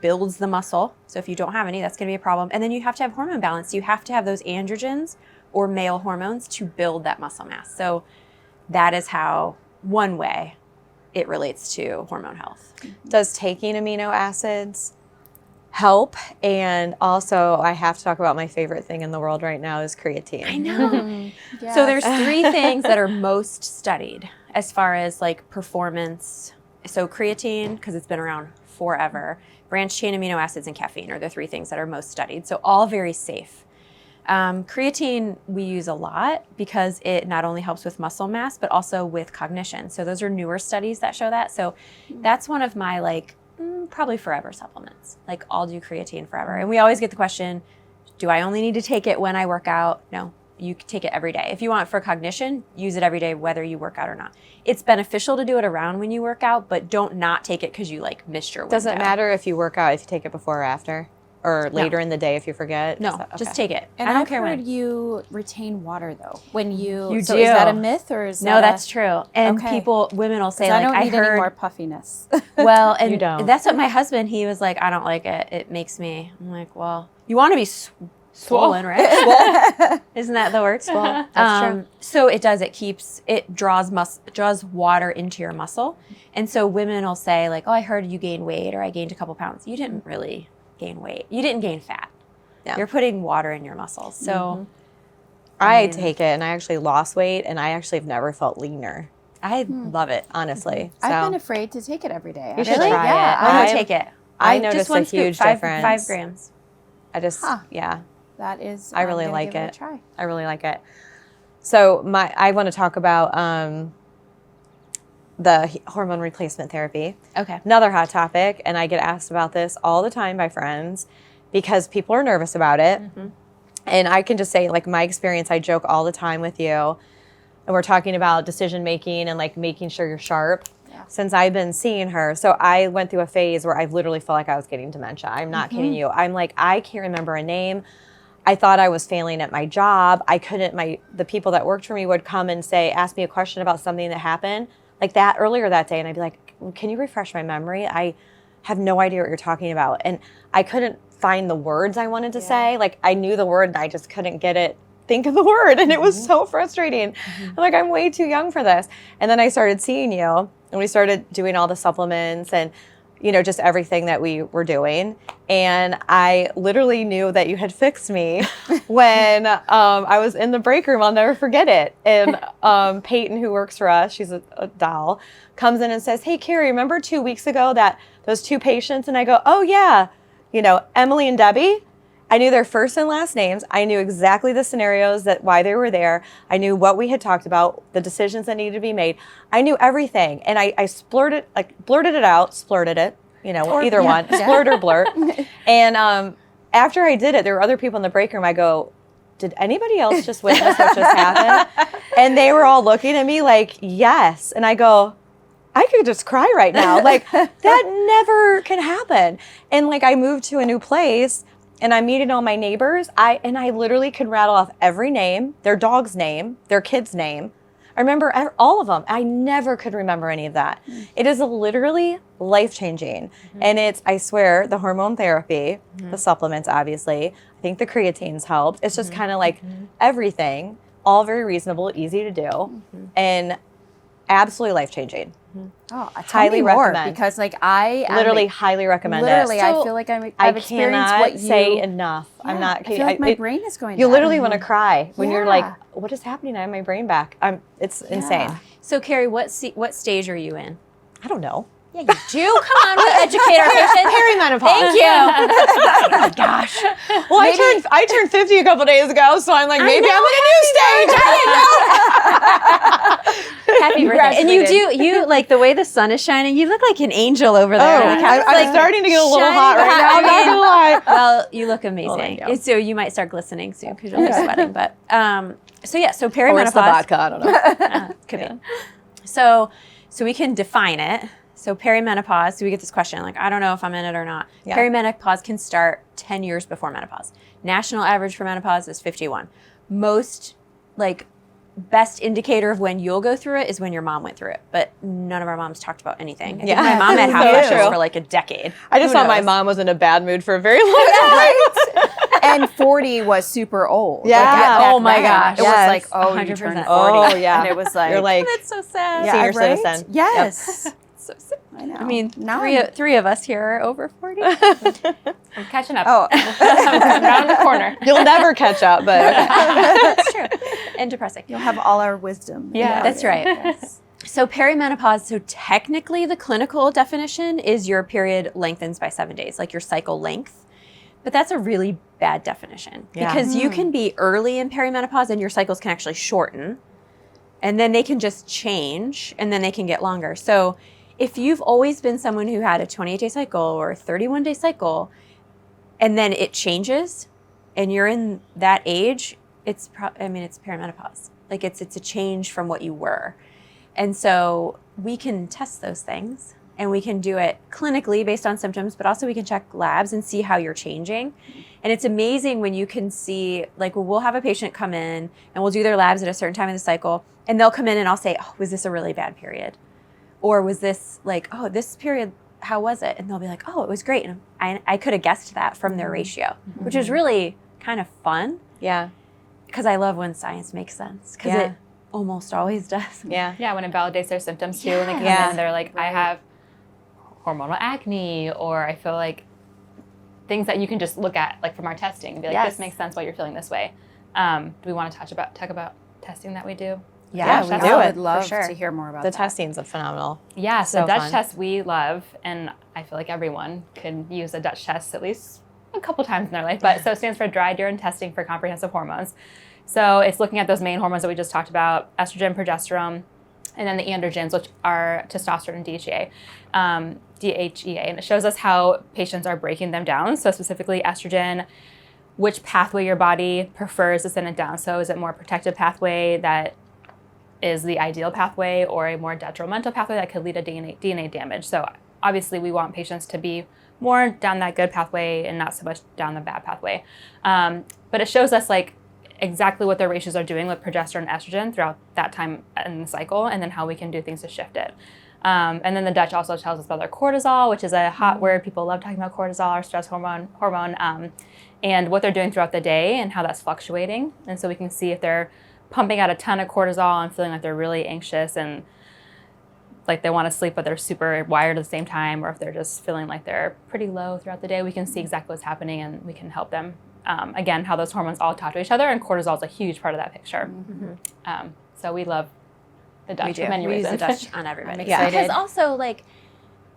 builds the muscle. So if you don't have any, that's going to be a problem. And then you have to have hormone balance. You have to have those androgens or male hormones to build that muscle mass. So that is how one way it relates to hormone health. Does taking amino acids help? And also, I have to talk about my favorite thing in the world right now is creatine. I know. So there's 3 things that are most studied as far as like performance. So creatine, because it's been around forever, branched chain amino acids, and caffeine are the 3 things that are most studied. So all very safe. Creatine we use a lot because it not only helps with muscle mass, but also with cognition. So those are newer studies that show that. So that's one of my like probably forever supplements. Like I'll do creatine forever. And we always get the question, do I only need to take it when I work out? No, you can take it every day. If you want it for cognition, use it every day, whether you work out or not. It's beneficial to do it around when you work out, but don't not take it because you like missed your window. Does it matter if you work out, if you take it before or after? Or later in the day if you forget? No, just take it. And I don't I've care heard when. you retain water though. When you You so do. is that a myth or is No, that that's true. And Okay. women will say, I like, don't I need any heard. more puffiness. Well, and You don't. that's what my husband, he was like, I don't like it. It makes me, I'm like, well, you want to be swollen, right? Swole. Isn't that the word? Swole. That's true. So it does, it draws water into your muscle. And so women will say like, oh, I heard you gained weight or I gained a couple pounds. You didn't really gain weight. You didn't gain fat. Yeah. You're putting water in your muscles. So I take it and I actually lost weight and I actually have never felt leaner, I love it. honestly. So I've been afraid to take it every day. You should actually. try Yeah, it. I'm I- gonna take it. I just noticed one a scoop, huge 5 difference. grams. I just, Huh. yeah, that is. I really I'm gonna like give it. a try. I really like it. So I want to talk about the hormone replacement therapy. Okay. Another hot topic, and I get asked about this all the time by friends because people are nervous about it. And I can just say, like, my experience, I joke all the time with you, and we're talking about decision making and like making sure you're sharp. Yeah. Since I've been seeing her, so I went through a phase where I literally felt like I was getting dementia. I'm not kidding you. I'm like, I can't remember a name. I thought I was failing at my job. I couldn't, the people that worked for me would come and say, ask me a question about something that happened like that earlier that day. And I'd be like, can you refresh my memory? I have no idea what you're talking about. And I couldn't find the words I wanted to say. Like I knew the word and I just couldn't think of the word. And it was so frustrating. I'm like, I'm way too young for this. And then I started seeing you and we started doing all the supplements and just everything that we were doing. And I literally knew that you had fixed me when I was in the break room. I'll never forget it. And Peyton, who works for us, she's a doll, comes in and says, "Hey, Carrie, remember 2 weeks ago that those 2 patients?" And I go, "Oh, yeah, Emily and Debbie." I knew their first and last names. I knew exactly the scenarios, why they were there. I knew what we had talked about, the decisions that needed to be made. I knew everything. And I blurted it out, splurted it, either one, splurt or blurt. And after I did it, there were other people in the break room. I go, "Did anybody else just witness what just happened?" And they were all looking at me like, "Yes." And I go, I could just cry right now. Like, that never can happen. And like, I moved to a new place and I'm meeting all my neighbors. I literally could rattle off every name, their dog's name, their kid's name. I remember all of them. I never could remember any of that. It is literally life-changing. And I swear, the hormone therapy, the supplements, obviously, I think the creatine's helped. It's just kind of like everything, all very reasonable, easy to do, and absolutely life-changing. Oh, tell Highly me more, recommend. because like I am Literally highly recommend literally, it. I feel like I've I experienced cannot what you say enough. I'm Yeah, not I kidding. feel like my brain is going. You down. literally want to cry when you're like, Yeah. "What is happening? I have my brain back." It's insane. So, Carrie, what stage are you in? I don't know. Yeah, you do. Come on, we educate our patients. Perimenopause. Thank you. Oh my gosh. Well, I turned 50 a couple days ago, so I'm like, maybe I'm in a new stage. Happy birthday. And you like the way the sun is shining, you look like an angel over there. Oh, Like, I'm starting to get a little shining hot right now. I'm not gonna lie. Well, you look amazing. thank you. So you might start glistening soon because you'll be sweating. But so perimenopause. Or it's the vodka, I don't know. Could be. So we can define it. So perimenopause, so we get this question, like, I don't know if I'm in it or not. Yeah. Perimenopause can start 10 years before menopause. National average for menopause is 51. Most, best indicator of when you'll go through it is when your mom went through it. But none of our moms talked about anything. I think my mom had hot flashes for like a decade. I just thought my mom was in a bad mood for a very long time. And 40 was super old. Yeah. back Oh my then, gosh. It Yes. was like, oh, you 100%. turned 40. Oh, yeah. And it was like, You're like, That's so sad. yeah, senior right? citizen. Yes. So sad. I know. I mean, now three of us here are over 40. I'm catching up. Oh, I'm around the corner. You'll never catch up, but okay. That's true. And depressing. you'll have all our wisdom. Yeah. That's right. So perimenopause, so technically the clinical definition is your period lengthens by 7 days, like your cycle length. But that's a really bad definition because you can be early in perimenopause and your cycles can actually shorten. And then they can just change and then they can get longer. So if you've always been someone who had a 28-day cycle or a 31-day cycle and then it changes and you're in that age, it's perimenopause. Like it's a change from what you were. And so we can test those things and we can do it clinically based on symptoms, but also we can check labs and see how you're changing. And it's amazing when you can see, we'll have a patient come in and we'll do their labs at a certain time in the cycle and they'll come in and I'll say, oh, was this a really bad period? Or was this this period, how was it? And they'll be like, oh, it was great. And I could have guessed that from their ratio, which is really kind of fun. Yeah. Because I love when science makes sense because it almost always does. Yeah. Yeah, when it validates their symptoms too, and they come in and they're like, I have hormonal acne, or I feel like things that you can just look at from our testing and be like, this makes sense why you're feeling this way. Do we want to talk about testing that we do? Yeah, we Dutch do test? it. would love for sure. to hear more about The that. testing's phenomenal. Yeah, so So Dutch fun. test we love, and I feel like everyone could use a Dutch test at least a couple times in their life. But so it stands for Dry Urine Testing for Comprehensive Hormones. So it's looking at those main hormones that we just talked about: estrogen, progesterone, and then the androgens, which are testosterone and DHEA. And it shows us how patients are breaking them down. So specifically estrogen, which pathway your body prefers to send it down. So is it more protective pathway that is the ideal pathway, or a more detrimental pathway that could lead to DNA damage? So obviously we want patients to be more down that good pathway and not so much down the bad pathway. But it shows us exactly what their ratios are doing with progesterone and estrogen throughout that time in the cycle, and then how we can do things to shift it. And then the Dutch also tells us about their cortisol, which is a hot word. People love talking about cortisol, our stress hormone, and what they're doing throughout the day and how that's fluctuating. And so we can see if they're pumping out a ton of cortisol and feeling like they're really anxious and like they want to sleep but they're super wired at the same time, or if they're just feeling like they're pretty low throughout the day, we can see exactly what's happening and we can help them. Again, how those hormones all talk to each other, and cortisol is a huge part of that picture. So we love the Dutch for many We use reasons. the Dutch on everybody. I'm excited. Because also, like,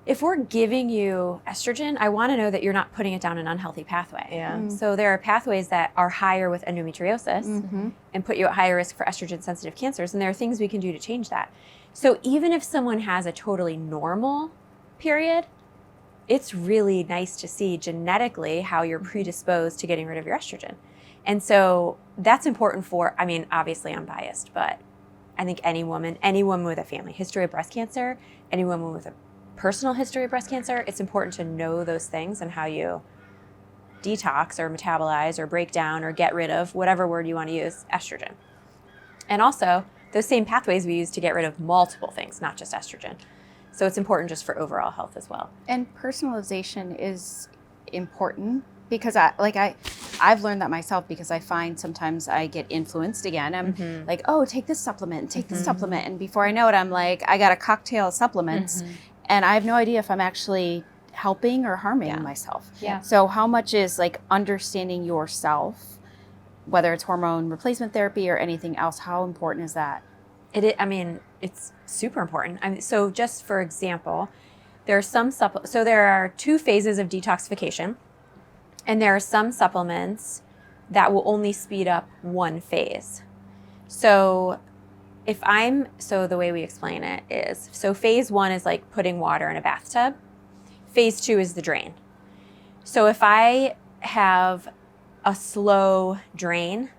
if we're giving you estrogen, I want to know that you're not putting it down an unhealthy pathway. Yeah. So there are pathways that are higher with endometriosis and put you at higher risk for estrogen-sensitive cancers, and there are things we can do to change that. So even if someone has a totally normal period, it's really nice to see genetically how you're predisposed to getting rid of your estrogen. And so that's important for, I mean, obviously I'm biased, but I think any woman with a family history of breast cancer, any woman with a personal history of breast cancer, it's important to know those things and how you detox or metabolize or break down or get rid of, whatever word you want to use, estrogen. And also, those same pathways we use to get rid of multiple things, not just estrogen. So it's important just for overall health as well. And personalization is important because I've learned that myself, because I find sometimes I get influenced again. I'm like, oh, take this supplement, take this supplement. And before I know it, I'm like, I got a cocktail of supplements and I have no idea if I'm actually helping or harming myself. Yeah. So how much is like understanding yourself, whether it's hormone replacement therapy or anything else, how important is that? It's super important. So just for example, there are some so there are 2 phases of detoxification, and there are some supplements that will only speed up one phase. So the way we explain it is, so phase 1 is like putting water in a bathtub. Phase 2 is the drain. So if I have a slow drain,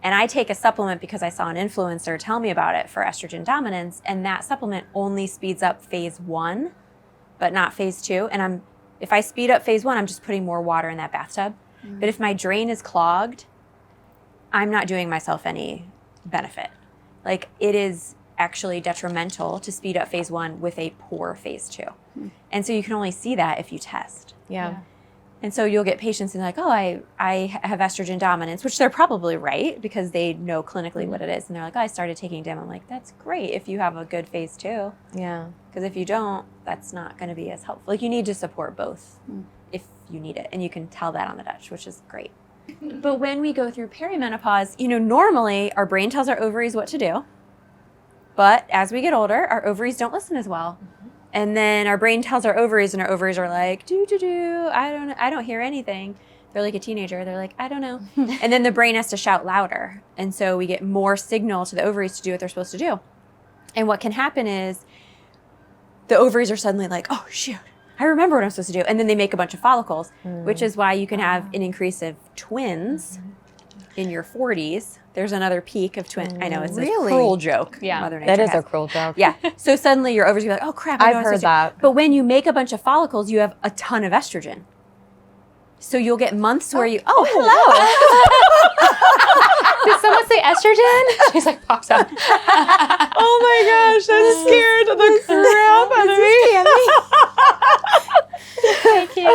and I take a supplement because I saw an influencer tell me about it for estrogen dominance, and that supplement only speeds up phase 1, but not phase 2. And if I speed up phase 1, I'm just putting more water in that bathtub. But if my drain is clogged, I'm not doing myself any benefit. Like, it is actually detrimental to speed up phase 1 with a poor phase 2. And so you can only see that if you test. Yeah. And so you'll get patients and like, oh, I have estrogen dominance, which they're probably right because they know clinically what it is. And they're like, oh, I started taking DIM. I'm like, that's great if you have a good phase 2. Yeah. Because if you don't, that's not going to be as helpful. Like, you need to support both if you need it. And you can tell that on the Dutch, which is great. But when we go through perimenopause, normally our brain tells our ovaries what to do. But as we get older, our ovaries don't listen as well. And then our brain tells our ovaries, and our ovaries are like, I don't hear anything. They're like a teenager. They're like, I don't know. And then the brain has to shout louder. And so we get more signal to the ovaries to do what they're supposed to do. And what can happen is the ovaries are suddenly like, oh, shoot, I remember what I'm supposed to do. And then they make a bunch of follicles, which is why you can have an increase of twins in your 40s. There's another peak of twins. I know, it's a cruel joke. Yeah. Mother Nature That is has. a cruel joke. Yeah. So suddenly your ovaries will be like, oh, crap. I know I've what I'm heard supposed to do. that. But when you make a bunch of follicles, you have a ton of estrogen. So you'll get months where hello. Did someone say estrogen? She's like, pops up. Oh my gosh, that scared the crap out of me. Thank you.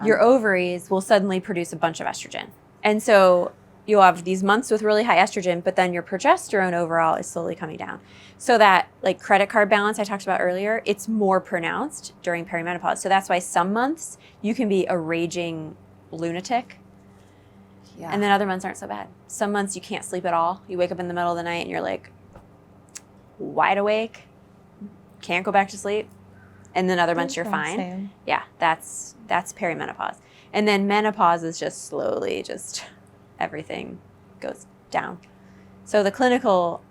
Your ovaries will suddenly produce a bunch of estrogen. And so you'll have these months with really high estrogen, but then your progesterone overall is slowly coming down. So that like credit card balance I talked about earlier, it's more pronounced during perimenopause. So that's why some months you can be a raging lunatic. Yeah. And then other months aren't so bad. Some months you can't sleep at all. You wake up in the middle of the night and you're like wide awake, can't go back to sleep. And then other months you're fine. Same. Yeah, that's perimenopause. And then menopause is just slowly, everything goes down. So the clinical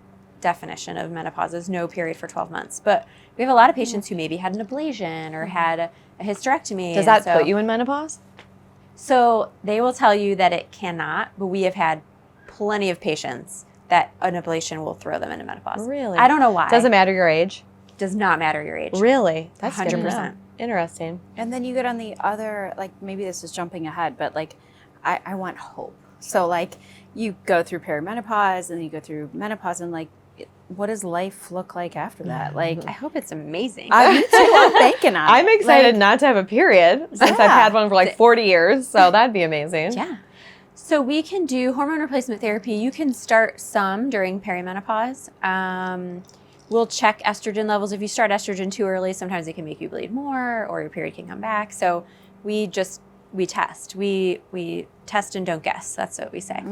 definition of menopause is no period for 12 months. But we have a lot of patients who maybe had an ablation or had a hysterectomy. Does that put you in menopause? So they will tell you that it cannot, but we have had plenty of patients that an ablation will throw them into menopause. Really? I don't know why. Doesn't matter your age? Does not matter your age. Really? That's 100%. good to know. Interesting. And then you get on the other, like, maybe this is jumping ahead, but like, I want hope. So like, you go through perimenopause and then you go through menopause, and like, what does life look like after that? Like, I hope it's amazing. me too. I'm banking on it. I'm excited Like, not to have a period since I've had one for like 40 years, so that'd be amazing. Yeah. So we can do hormone replacement therapy. You can start some during perimenopause. We'll check estrogen levels. If you start estrogen too early, sometimes it can make you bleed more or your period can come back. So we test. We test and don't guess. That's what we say.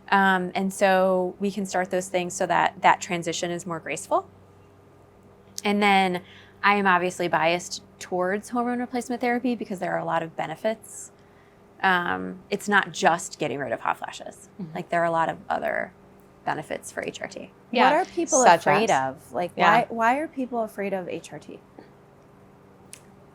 And so we can start those things so that that transition is more graceful. And then I am obviously biased towards hormone replacement therapy because there are a lot of benefits. It's not just getting rid of hot flashes. Like there are a lot of other benefits for HRT. Yeah. What are people Such afraid as? of? Like, Yeah. why are people afraid of HRT?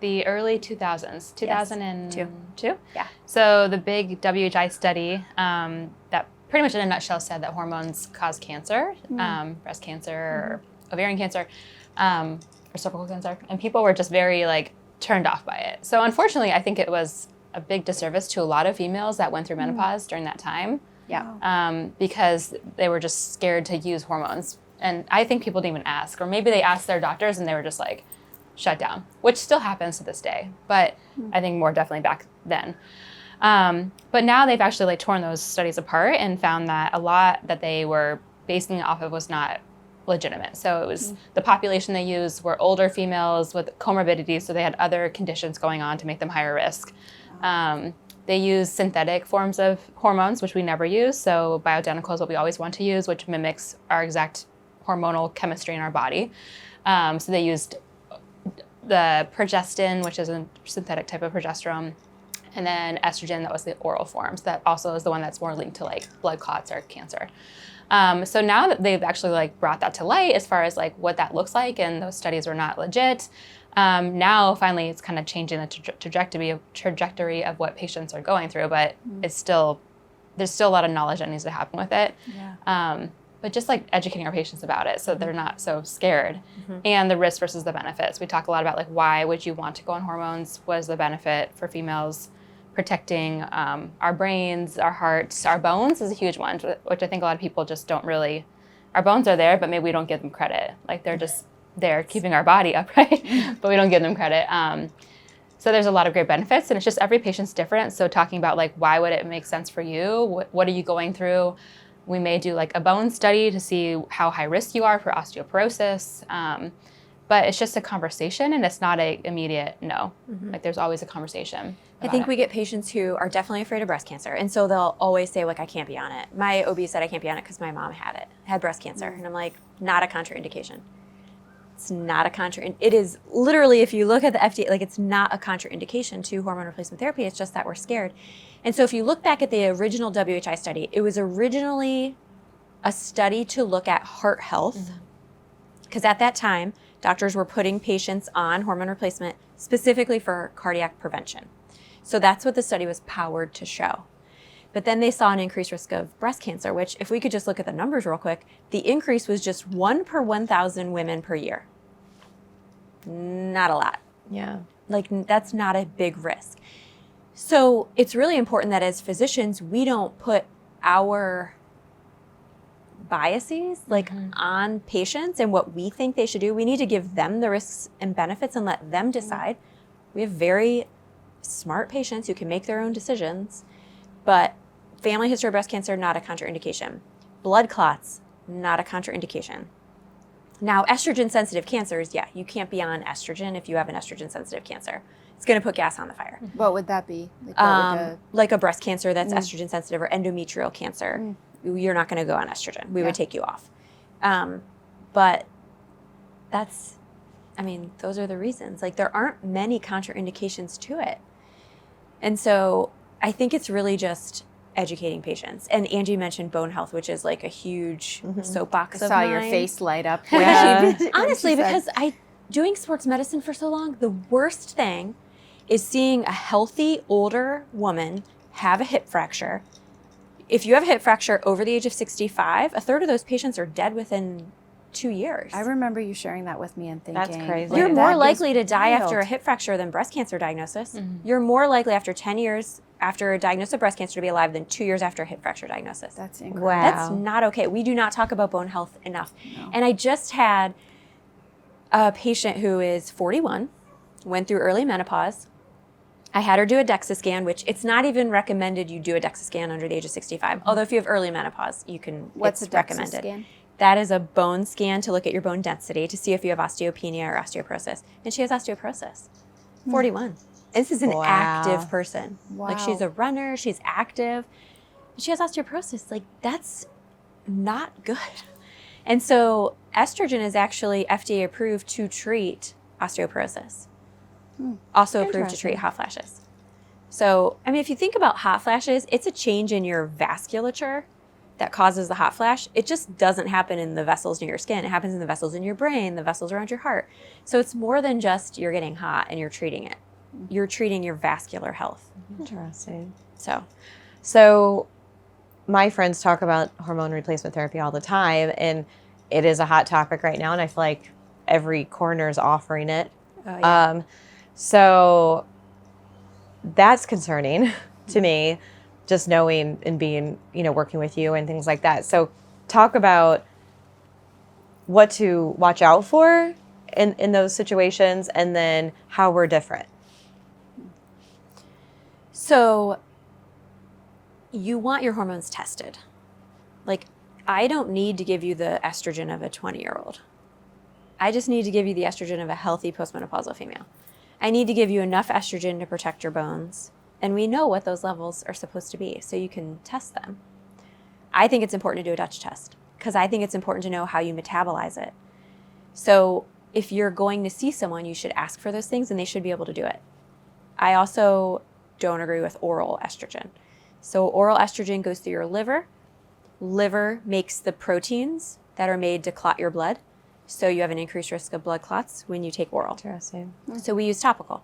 The early 2000s, 2002. Yeah. So the big WHI study that pretty much in a nutshell said that hormones cause cancer, breast cancer, or ovarian cancer, or cervical cancer, and people were just very like turned off by it. So unfortunately, I think it was a big disservice to a lot of females that went through menopause during that time. Yeah. Because they were just scared to use hormones. And I think people didn't even ask, or maybe they asked their doctors and they were just like shut down, which still happens to this day, but I think more definitely back then. But now they've actually like torn those studies apart and found that a lot that they were basing it off of was not legitimate. So it was the population they used were older females with comorbidities, so they had other conditions going on to make them higher risk. They use synthetic forms of hormones, which we never use. So bioidentical is what we always want to use, which mimics our exact hormonal chemistry in our body. So they used the progestin, which is a synthetic type of progesterone, and then estrogen, that was the oral forms. That also is the one that's more linked to like blood clots or cancer. So now that they've actually like brought that to light as far as like what that looks like, and those studies were not legit, now finally it's kind of changing the trajectory of what patients are going through, but it's still, there's still a lot of knowledge that needs to happen with it. Yeah. But just like educating our patients about it so they're not so scared, and the risk versus the benefits. We talk a lot about like why would you want to go on hormones? What is the benefit for females? Protecting our brains, our hearts, our bones is a huge one, which I think a lot of people just don't really, our bones are there, but maybe we don't give them credit. Like they're just there keeping our body upright, but we don't give them credit. So there's a lot of great benefits, and it's just every patient's different. So talking about like, why would it make sense for you? What are you going through? We may do like a bone study to see how high risk you are for osteoporosis. But it's just a conversation, and it's not a immediate no. Like there's always a conversation. I think we get patients who are definitely afraid of breast cancer. And so they'll always say, like, I can't be on it. My OB said I can't be on it because my mom had breast cancer. And I'm like, not a contraindication. It's not a it is literally, if you look at the FDA, like it's not a contraindication to hormone replacement therapy. It's just that we're scared. And so if you look back at the original WHI study, it was originally a study to look at heart health. Because at that time, doctors were putting patients on hormone replacement specifically for cardiac prevention. So that's what the study was powered to show. But then they saw an increased risk of breast cancer, which if we could just look at the numbers real quick, the increase was just 1 per 1,000 women per year. Not a lot. Yeah. Like that's not a big risk. So it's really important that as physicians, we don't put our biases like on patients and what we think they should do. We need to give them the risks and benefits and let them decide. We have very smart patients who can make their own decisions, but family history of breast cancer, not a contraindication. Blood clots, not a contraindication. Now, estrogen-sensitive cancers, yeah, you can't be on estrogen if you have an estrogen-sensitive cancer. It's going to put gas on the fire. What would that be? Like, what would Like a breast cancer that's estrogen-sensitive or endometrial cancer. You're not going to go on estrogen. We would take you off. But that's, I mean, those are the reasons. Like there aren't many contraindications to it. And so I think it's really just educating patients. And Angie mentioned bone health, which is like a huge soapbox I of saw mine. your face light up. Honestly, because doing sports medicine for so long, the worst thing is seeing a healthy older woman have a hip fracture. If you have a hip fracture over the age of 65, a third of those patients are dead within 2 years. I remember you sharing that with me and thinking, That's crazy. You're that more is likely to die wild. after a hip fracture than breast cancer diagnosis. You're more likely after 10 years after a diagnosis of breast cancer to be alive than 2 years after a hip fracture diagnosis. That's incredible. Wow. That's not okay. We do not talk about bone health enough. No. And I just had a patient who is 41, went through early menopause, I had her do a DEXA scan, which it's not even recommended you do a DEXA scan under the age of 65. Although if you have early menopause, you can, What's it's a DEXA recommended. scan? That is a bone scan to look at your bone density to see if you have osteopenia or osteoporosis. And she has osteoporosis, 41. This is an Wow. active person. Like Wow. she's a runner, she's active. She has osteoporosis. Like that's not good. And so estrogen is actually FDA approved to treat osteoporosis. Also approved to treat hot flashes. So, I mean, if you think about hot flashes, it's a change in your vasculature that causes the hot flash. It just doesn't happen in the vessels near your skin. It happens in the vessels in your brain, the vessels around your heart. So it's more than just you're getting hot and you're treating it. You're treating your vascular health. Interesting. So My friends talk about hormone replacement therapy all the time, and it is a hot topic right now, and I feel like every corner is offering it. yeah. So that's concerning to me, just knowing and being, working with you and things like that. So talk about what to watch out for in those situations, and then how we're different. So you want your hormones tested. Like, I don't need to give you the estrogen of a 20-year-old. I just need to give you the estrogen of a healthy postmenopausal female. I need to give you enough estrogen to protect your bones. And we know what those levels are supposed to be, so you can test them. I think it's important to do a Dutch test because I think it's important to know how you metabolize it. So if you're going to see someone, you should ask for those things and they should be able to do it. I also don't agree with oral estrogen. So oral estrogen goes through your liver. Liver makes the proteins that are made to clot your blood. So you have an increased risk of blood clots when you take oral. Interesting. So we use topical.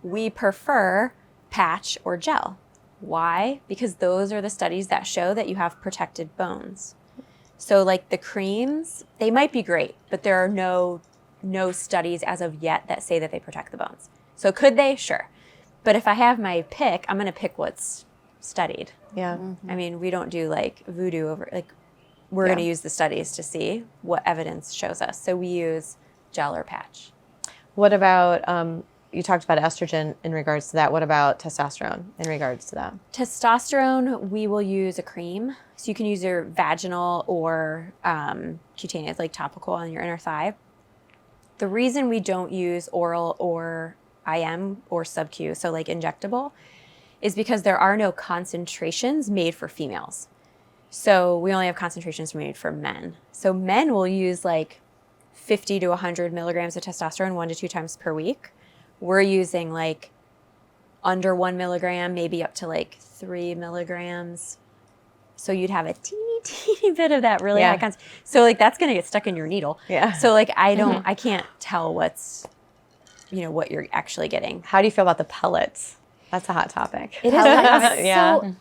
We prefer patch or gel. Why? Because those are the studies that show that you have protected bones. So like the creams, they might be great, but there are no studies as of yet that say that they protect the bones. So could they? Sure. But if I have my pick, I'm going to pick what's studied. Yeah. I mean, we don't do like voodoo over, like we're going to use the studies to see what evidence shows us. So we use gel or patch. What about, you talked about estrogen in regards to that. What about testosterone in regards to that? Testosterone, we will use a cream. So you can use your vaginal or cutaneous, like topical on your inner thigh. The reason we don't use oral or IM or sub-Q, so like injectable, is because there are no concentrations made for females. So we only have concentrations made for men. So men will use like 50 to 100 milligrams of testosterone 1 to 2 times per week. We're using like under 1 milligram, maybe up to like 3 milligrams. So you'd have a teeny bit of that really high concentration. So like that's gonna get stuck in your needle. Yeah. So like I can't tell what's, what you're actually getting. How do you feel about the pellets? That's a hot topic. It is. Yeah. So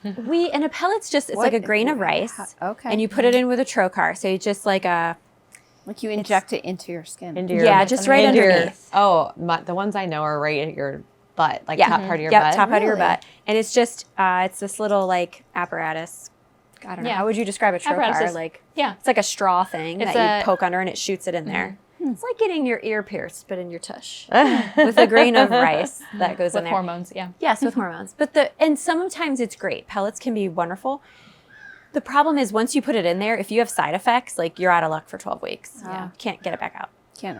and a pellet's just, it's like a grain of rice. Okay. And you put it in with a trocar. So it's just like Like you inject it into your skin. Into your, Yeah, just right into your- underneath. the ones I know are right at your butt, like Yeah. top part of your Yep, butt. top part of your Really? butt. And it's just, it's this little like apparatus. I don't know. Yeah. How would you describe a trocar? Apparatus. Like, Yeah. it's like a straw thing It's that a- you poke under and it shoots it in there. It's like getting your ear pierced, but in your tush with a grain of rice that goes in With there. hormones, yeah. Yes, with hormones. And sometimes it's great. Pellets can be wonderful. The problem is once you put it in there, if you have side effects, like you're out of luck for 12 weeks. Yeah. You can't get it back out. Can't.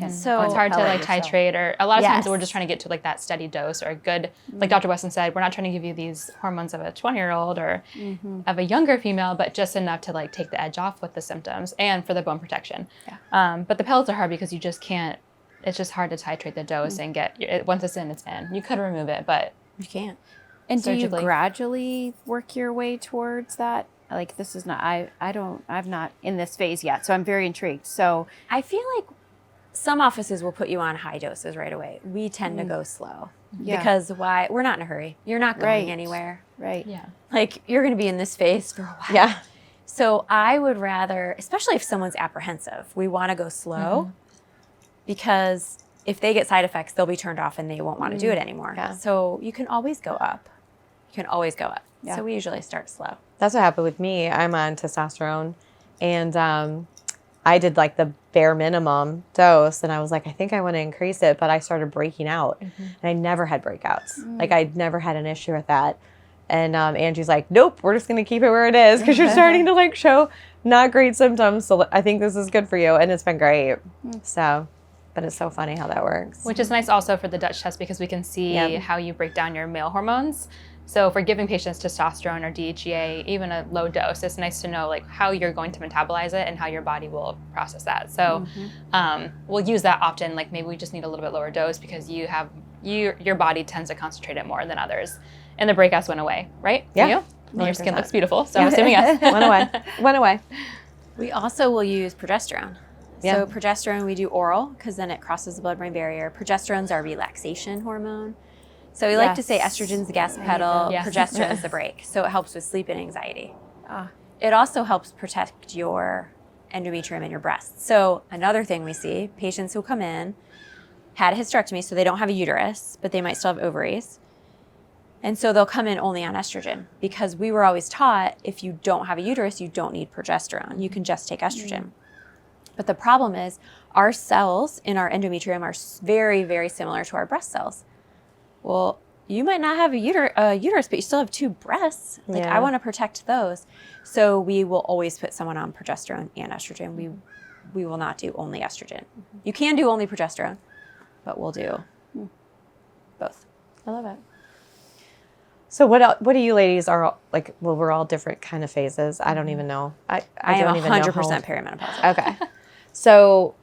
So It's hard to pellet like yourself. titrate, or a lot of times Yes. we're just trying to get to like that steady dose or a good, like Dr. Weston said, we're not trying to give you these hormones of a 20-year-old or of a younger female, but just enough to like take the edge off with the symptoms and for the bone protection. Yeah. But the pellets are hard because you just can't, it's just hard to titrate the dose and get, once it's in, it's in. You could remove it, but you can't. And do you surgically. gradually work your way towards that? Like this is not. I'm not in this phase yet, so I'm very intrigued. So I feel like some offices will put you on high doses right away. We tend to go slow Yeah. because why? We're not in a hurry. You're not going Right. anywhere. right. yeah. Like you're going to be in this phase for a while. Yeah. So I would rather, especially if someone's apprehensive, we want to go slow because if they get side effects, they'll be turned off and they won't want to do it anymore. Yeah. So you can always go up. Yeah. So we usually start slow. That's what happened with me. I'm on testosterone, and I did like the bare minimum dose, and I was like, I think I want to increase it, but I started breaking out, and I never had breakouts. Like I'd never had an issue with that. And Angie's like, nope, we're just going to keep it where it is because you're starting to like show not great symptoms. So I think this is good for you. And it's been great. So, but it's so funny how that works. Which is nice also for the Dutch test because we can see how you break down your male hormones. So if we're giving patients testosterone or DHEA, even a low dose, it's nice to know like how you're going to metabolize it and how your body will process that. So we'll use that often. Like maybe we just need a little bit lower dose because your body tends to concentrate it more than others. And the breakouts went away, right? Yeah. You? And your skin looks beautiful, so I'm assuming yes. Went away. We also will use progesterone. Yeah. So progesterone we do oral because then it crosses the blood-brain barrier. Progesterone's our relaxation hormone. So we like to say estrogen's the gas pedal, progesterone's the brake. So it helps with sleep and anxiety. It also helps protect your endometrium and your breasts. So another thing we see, patients who come in, had a hysterectomy, so they don't have a uterus, but they might still have ovaries. And so they'll come in only on estrogen because we were always taught if you don't have a uterus, you don't need progesterone. You can just take estrogen. But the problem is our cells in our endometrium are very, very similar to our breast cells. Well, you might not have a uterus, but you still have 2 breasts. Like I want to protect those. So we will always put someone on progesterone and estrogen. We will not do only estrogen. You can do only progesterone, but we'll do both. I love it. So what do you ladies are like? Well, we're all different kind of phases. I don't even know. I am don't even know 100% perimenopause. Okay. So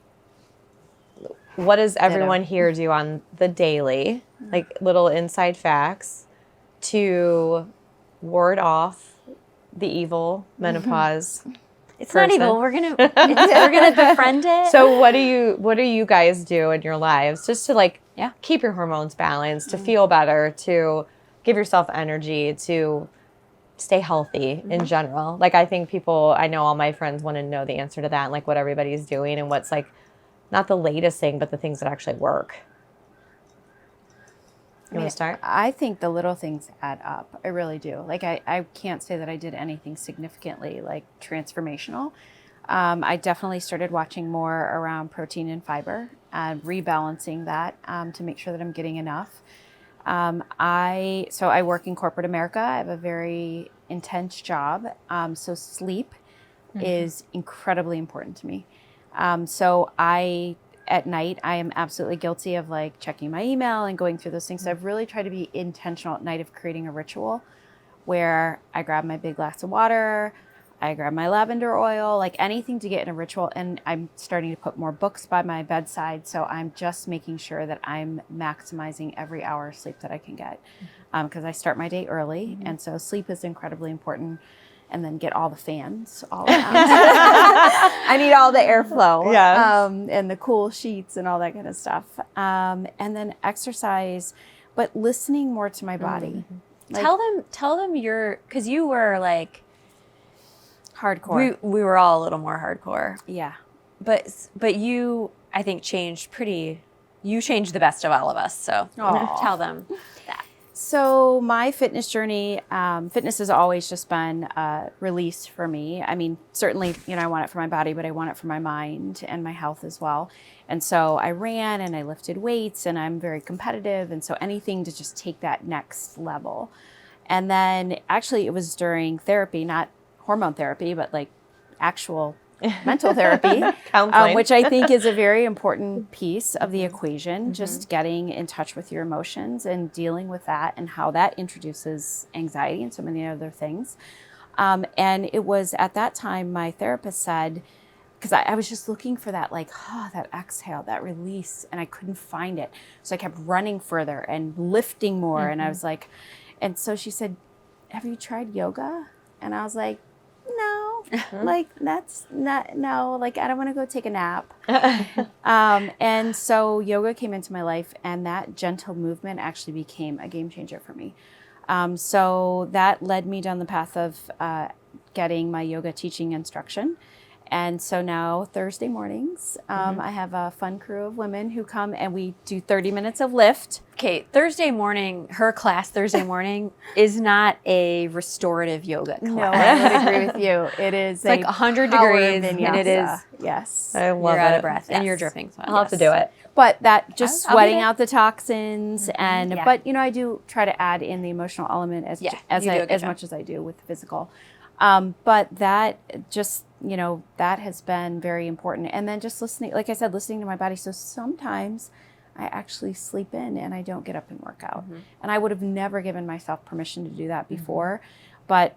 what does everyone here do on the daily? Like little inside facts to ward off the evil menopause. It's not evil. We're gonna befriend it. So what do you guys do in your lives just to like keep your hormones balanced, to feel better, to give yourself energy, to stay healthy in general? Like I think I know all my friends want to know the answer to that and like what everybody's doing and what's like not the latest thing, but the things that actually work. You want to start? I think the little things add up. I really do. Like I can't say that I did anything significantly like transformational. I definitely started watching more around protein and fiber and rebalancing that to make sure that I'm getting enough. I work in corporate America. I have a very intense job. So sleep is incredibly important to me. At night, I am absolutely guilty of like checking my email and going through those things. So I've really tried to be intentional at night of creating a ritual where I grab my big glass of water, I grab my lavender oil, like anything to get in a ritual. And I'm starting to put more books by my bedside. So I'm just making sure that I'm maximizing every hour of sleep that I can get. Because I start my day early. And so sleep is incredibly important. And then get all the fans all around. I need all the airflow and the cool sheets and all that kind of stuff. And then exercise, but listening more to my body. Like, tell them because you were like hardcore. We were all a little more hardcore. Yeah. But you, I think, you changed the best of all of us. So tell them that. So my fitness journey, fitness has always just been a release for me. I mean, certainly, I want it for my body, but I want it for my mind and my health as well. And so I ran and I lifted weights and I'm very competitive. And so anything to just take that next level. And then actually it was during therapy, not hormone therapy, but like actual mental therapy, which I think is a very important piece of the equation, just getting in touch with your emotions and dealing with that and how that introduces anxiety and so many other things. And it was at that time my therapist said, because I was just looking for that, like, that exhale, that release, and I couldn't find it. So I kept running further and lifting more. And I was like, and so she said, have you tried yoga? And I was like, no, like that's not, no, like I don't want to go take a nap. And so yoga came into my life and that gentle movement actually became a game changer for me. So that led me down the path of getting my yoga teaching instruction. And so now Thursday mornings, I have a fun crew of women who come and we do 30 minutes of lift. okay, Thursday morning, her class Thursday morning is not a restorative yoga class. No, I would agree with you. It is It's like 100 degrees, and it is, yes. I love you're out it. of breath, and you're Yes. dripping sweat. I'll have to do it. But that just I'll be sweating there. out the toxins and Yeah. but I do try to add in the emotional element as Yeah, you do a good job. much as I do with the physical. But that just that has been very important. And then just listening, like I said, listening to my body. So sometimes I actually sleep in and I don't get up and work out. And I would have never given myself permission to do that before. But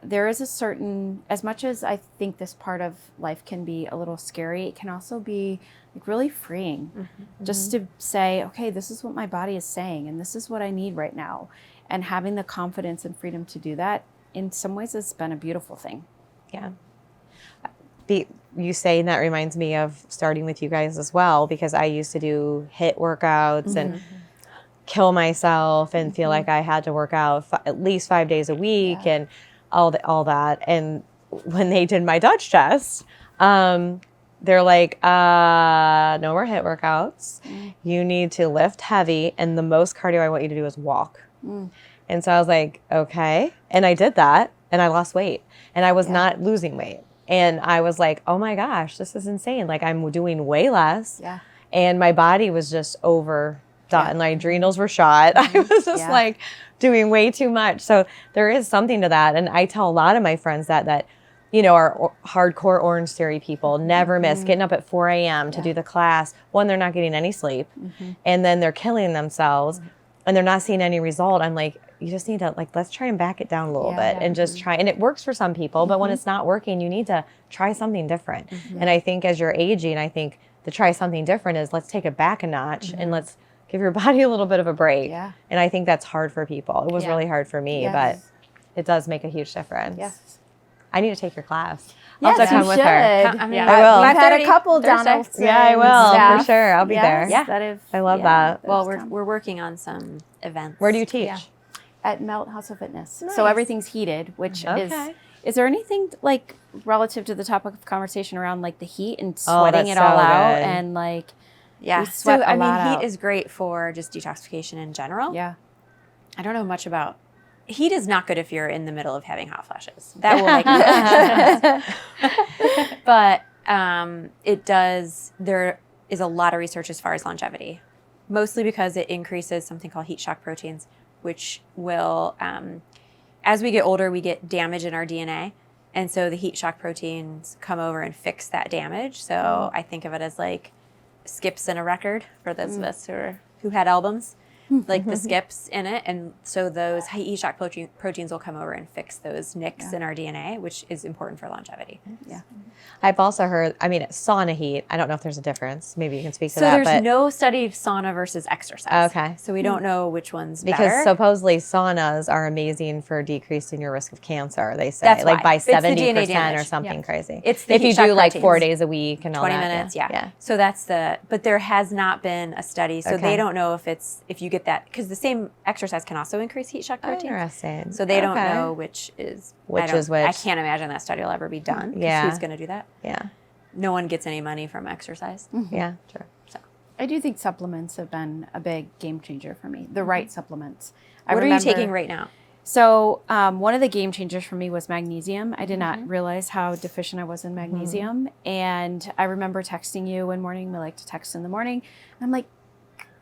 there is a certain, as much as I think this part of life can be a little scary, it can also be like really freeing. Just to say, okay, this is what my body is saying and this is what I need right now. And having the confidence and freedom to do that, in some ways, has been a beautiful thing. Yeah. You saying that reminds me of starting with you guys as well, because I used to do HIIT workouts and kill myself and feel like I had to work out at least 5 days a week and all that. And when they did my Dutch test, they're like, no more HIIT workouts. You need to lift heavy, and the most cardio I want you to do is walk. And so I was like, okay. And I did that, and I lost weight, and I was not losing weight. And I was like, oh my gosh, this is insane. Like, I'm doing way less. Yeah. And my body was just overdone. My adrenals were shot. I was just like doing way too much. So there is something to that. And I tell a lot of my friends that are hardcore Orange Theory people, never miss getting up at 4 a.m. to do the class. One, they're not getting any sleep. And then they're killing themselves and they're not seeing any result. I'm like, you just need to let's try and back it down a little bit and just try. And it works for some people, but when it's not working, you need to try something different. And I think as you're aging, I think to try something different is let's take it back a notch and let's give your body a little bit of a break. Yeah. And I think that's hard for people. It was really hard for me, but it does make a huge difference. Yes. I need to take your class. I'll Yes, have to come you with her. should. I mean, I will. We've had a 5:30 couple Thursday. Donaldson Yeah, I will, staff. for sure. I'll be there. Yes, that have, I love that. Well, that have come. we're working on some events. Where do you teach? Yeah. At Melt House of Fitness. Nice. So everything's heated, which is there anything relative to the topic of conversation around the heat and sweating that's it all so out good. and Yeah. we So, sweat a I mean, lot heat out. is great for just detoxification in general. Yeah. I don't know much about heat is not good if you're in the middle of having hot flashes. That will make you But it does, there is a lot of research as far as longevity, mostly because it increases something called heat shock proteins, which will, as we get older, we get damage in our DNA. And so the heat shock proteins come over and fix that damage. So I think of it as like skips in a record for those of us who had albums. Like the skips in it. And so those heat shock proteins will come over and fix those nicks in our DNA, which is important for longevity. Yeah. I've also heard, sauna heat. I don't know if there's a difference. Maybe you can speak to So that. there's but no study of sauna versus exercise. Okay. So we don't know which one's because better. supposedly saunas are amazing for decreasing your risk of cancer, they say. That's why. By It's the DNA 70% or damage. something crazy. It's the if heat you shock do 4 proteins. days a week and all 20 that. minutes, Yeah. So but there has not been a study. So Okay. they don't know if you get that, because the same exercise can also increase heat shock proteins. Interesting. So they don't Okay. know which is Which I is which. I can't imagine that study will ever be done. 'Cause Yeah. who's going to do that? Yeah. No one gets any money from exercise. Yeah. True. I do think supplements have been a big game changer for me. The right supplements. What are you taking right now? So one of the game changers for me was magnesium. I did not realize how deficient I was in magnesium. And I remember texting you one morning. We like to text in the morning. I'm like,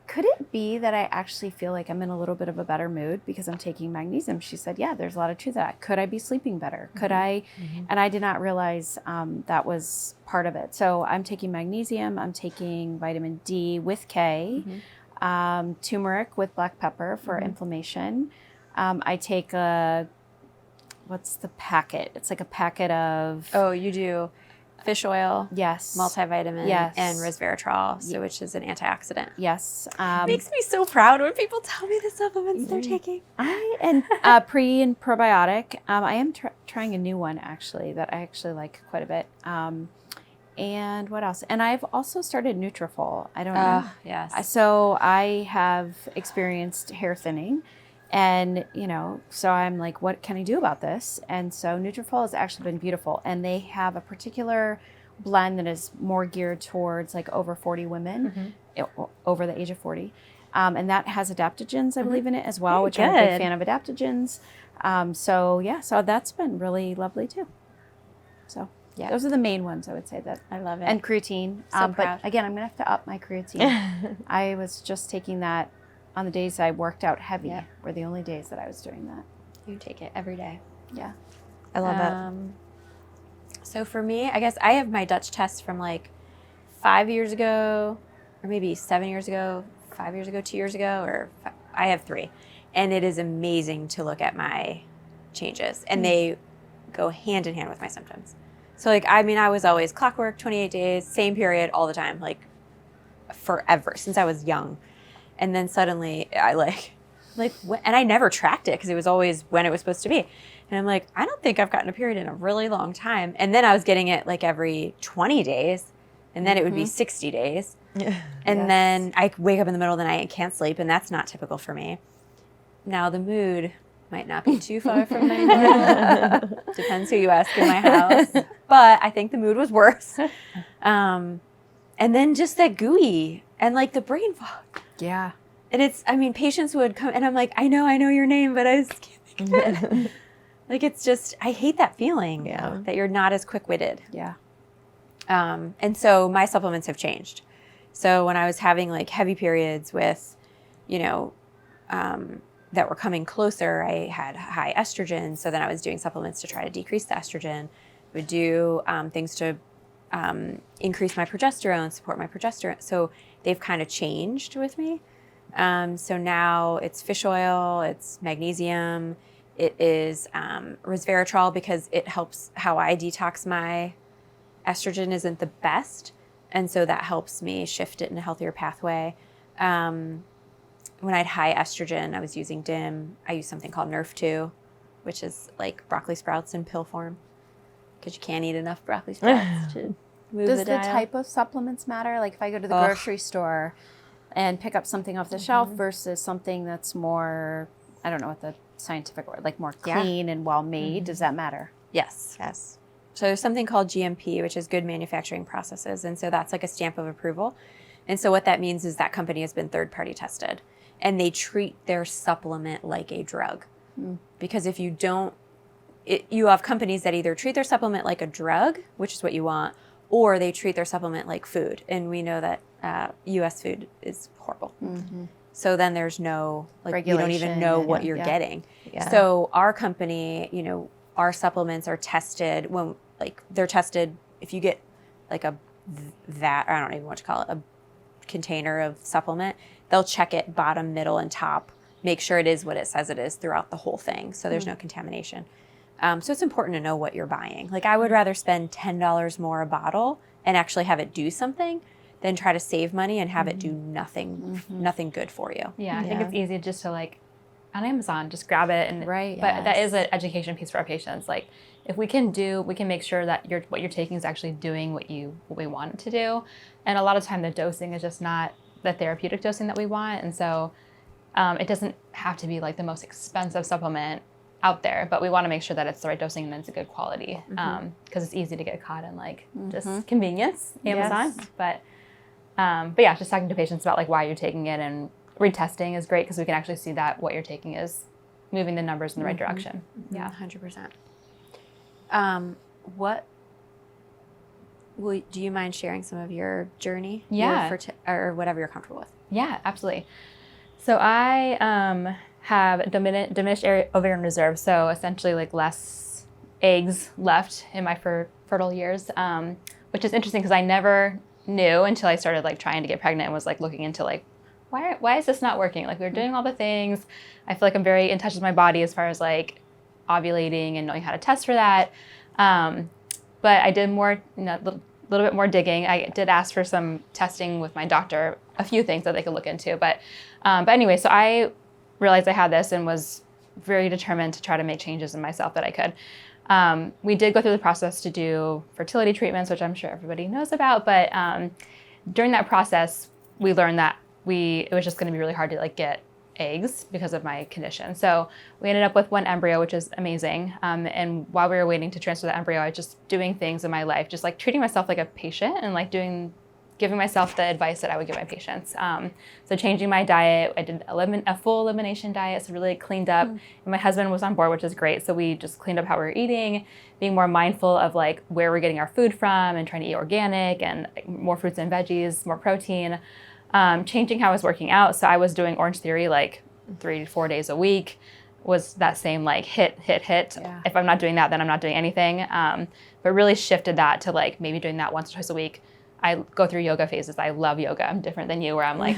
could it be that I actually feel like I'm in a little bit of a better mood because I'm taking magnesium? She said, yeah, there's a lot of truth to that. Could I be sleeping better? Could I? And I did not realize that was part of it. So I'm taking magnesium. I'm taking vitamin D with K, turmeric with black pepper for inflammation. I take what's the packet? It's like a packet of... Oh, you do fish oil, Yes. multivitamin, Yes. and resveratrol, which is an antioxidant. Yes. Makes me so proud when people tell me the supplements they're taking. And pre and probiotic. I am trying a new one actually that I actually like quite a bit. And what else? And I've also started Nutrafol. I don't know. Yes. So I have experienced hair thinning. And, so I'm like, what can I do about this? And so Nutrafol has actually been beautiful. And they have a particular blend that is more geared towards over 40 women, over the age of 40. And that has adaptogens, I believe, in it as well, which I'm a big good. fan of adaptogens. So that's been really lovely too. So Yeah. those are the main ones I would say that. I love it. And creatine. So But proud. again, I'm going to have to up my creatine. I was just taking that on the days I worked out heavy, Yeah. were the only days that I was doing that. You take it every day. Yeah. I love it. So for me, I guess I have my Dutch test from like 5 years ago, or maybe 7 years ago, 5 years ago, 2 years ago, I have 3. And it is amazing to look at my changes. And they go hand in hand with my symptoms. So like, I mean, I was always clockwork, 28 days, same period all the time, like forever, since I was young. And then suddenly I and I never tracked it because it was always when it was supposed to be. And I'm like, I don't think I've gotten a period in a really long time. And then I was getting it like every 20 days. And then it would be 60 days. And then I wake up in the middle of the night and can't sleep. And that's not typical for me. Now the mood might not be too far from my normal. Depends who you ask in my house. But I think the mood was worse. And then just that gooey and like the brain fog. Yeah. And it's, I mean, patients would come and I'm like, I know your name, but I just can't think of it. Like, it's just, I hate that feeling that you're not as quick-witted. Yeah. And so my supplements have changed. So when I was having like heavy periods with, that were coming closer, I had high estrogen. So then I was doing supplements to try to decrease the estrogen. Would do things to increase my progesterone, support my progesterone. So they've kind of changed with me. So now it's fish oil, it's magnesium, it is resveratrol because it helps how I detox my estrogen isn't the best. And so that helps me shift it in a healthier pathway. When I had high estrogen, I was using DIM. I used something called Nerf 2, which is like broccoli sprouts in pill form because you can't eat enough broccoli sprouts to move Does the the dial. type of supplements matter? Like if I go to the grocery store and pick up something off the shelf versus something that's more, I don't know what the scientific word, like more clean and well made, does that matter? Yes. Yes. So there's something called GMP, which is good manufacturing processes. And so that's like a stamp of approval. And so what that means is that company has been third-party tested. And they treat their supplement like a drug. Because if you don't, you have companies that either treat their supplement like a drug, which is what you want, or they treat their supplement like food. And we know that U.S. food is horrible. So then there's no, like, you don't even Regulation know and- what you're yeah. getting. Yeah. So our company, our supplements are tested when, like, they're tested if you get like I don't even know what to call it, a container of supplement, they'll check it bottom, middle, and top, make sure it is what it says it is throughout the whole thing. So there's no contamination. So it's important to know what you're buying. Like, I would rather spend $10 more a bottle and actually have it do something than try to save money and have it do nothing good for you. Yeah, I think it's easy just to like on Amazon, just grab it and Right, But that yes. is an education piece for our patients. Like if we can make sure that what you're taking is actually doing what we want it to do. And a lot of time the dosing is just not the therapeutic dosing that we want. And so it doesn't have to be like the most expensive supplement out there, but we want to make sure that it's the right dosing and it's a good quality. Because it's easy to get caught in like just convenience, Amazon. But yeah, just talking to patients about like why you're taking it and retesting is great because we can actually see that what you're taking is moving the numbers in the right direction. Yeah, 100%. Do you mind sharing some of your journey? Yeah. Or whatever you're comfortable with. Yeah, absolutely. So I have diminished ovarian reserve, so essentially like less eggs left in my fertile years, which is interesting because I never knew until I started like trying to get pregnant and was like looking into like why is this not working? Like we were doing all the things. I feel like I'm very in touch with my body as far as like ovulating and knowing how to test for that. But I did more, little bit more digging. I did ask for some testing with my doctor, a few things that they could look into. But anyway, so I realized I had this and was very determined to try to make changes in myself that I could. We did go through the process to do fertility treatments, which I'm sure everybody knows about. But during that process, we learned that it was just going to be really hard to like get eggs because of my condition. So we ended up with one embryo, which is amazing. And while we were waiting to transfer the embryo, I was just doing things in my life, just like treating myself like a patient and like doing giving myself the advice that I would give my patients. So changing my diet, I did a full elimination diet, so really cleaned up. And my husband was on board, which is great. So we just cleaned up how we were eating, being more mindful of like where we're getting our food from and trying to eat organic and more fruits and veggies, more protein. Changing how I was working out. So I was doing Orange Theory like 3 to 4 days a week. Was that same like hit. Yeah. If I'm not doing that, then I'm not doing anything. But really shifted that to like maybe doing that once or twice a week. I go through yoga phases. I love yoga. I'm different than you, where I'm like,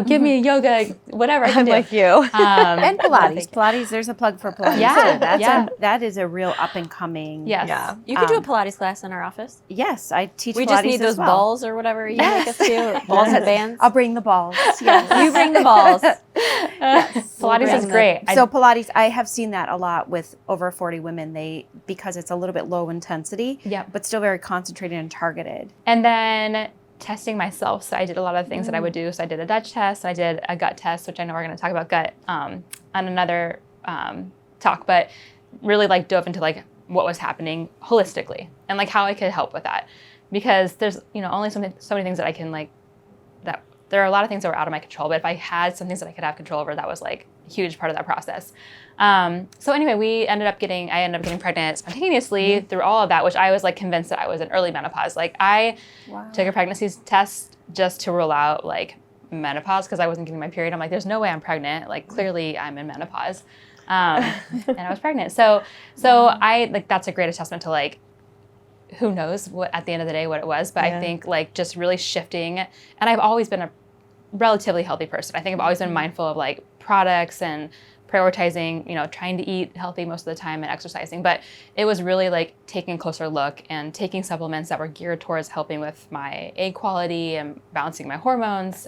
give me a yoga, whatever I can I'm do. like you. And Pilates. Pilates, there's a plug for Pilates. Yeah, too. That is a real up and coming. Yes. Yeah. You could do a Pilates class in our office. Yes, I teach We Pilates just need as those well. balls or whatever you make us do. Balls and bands. I'll bring the balls. Yes. You bring the balls. Pilates is great. So Pilates, I have seen that a lot with over 40 women. Because it's a little bit low intensity, Yep. but still very concentrated and targeted. And then testing myself. So I did a lot of things that I would do. So I did a Dutch test. I did a gut test, which I know we're going to talk about gut on another talk, but really like dove into like what was happening holistically and like how I could help with that. Because there's, only so many things that I can like, that there are a lot of things that were out of my control, but if I had some things that I could have control over, that was like a huge part of that process. So anyway, I ended up getting pregnant spontaneously through all of that, which I was like convinced that I was in early menopause. Like I took a pregnancy test just to rule out like menopause because I wasn't getting my period. I'm like, there's no way I'm pregnant. Like clearly I'm in menopause. And I was pregnant. So I like, that's a great assessment to like, who knows what at the end of the day what it was, but I think like just really shifting, and I've always been a relatively healthy person. I think I've always been mindful of like products and prioritizing, trying to eat healthy most of the time and exercising, but it was really like taking a closer look and taking supplements that were geared towards helping with my egg quality and balancing my hormones.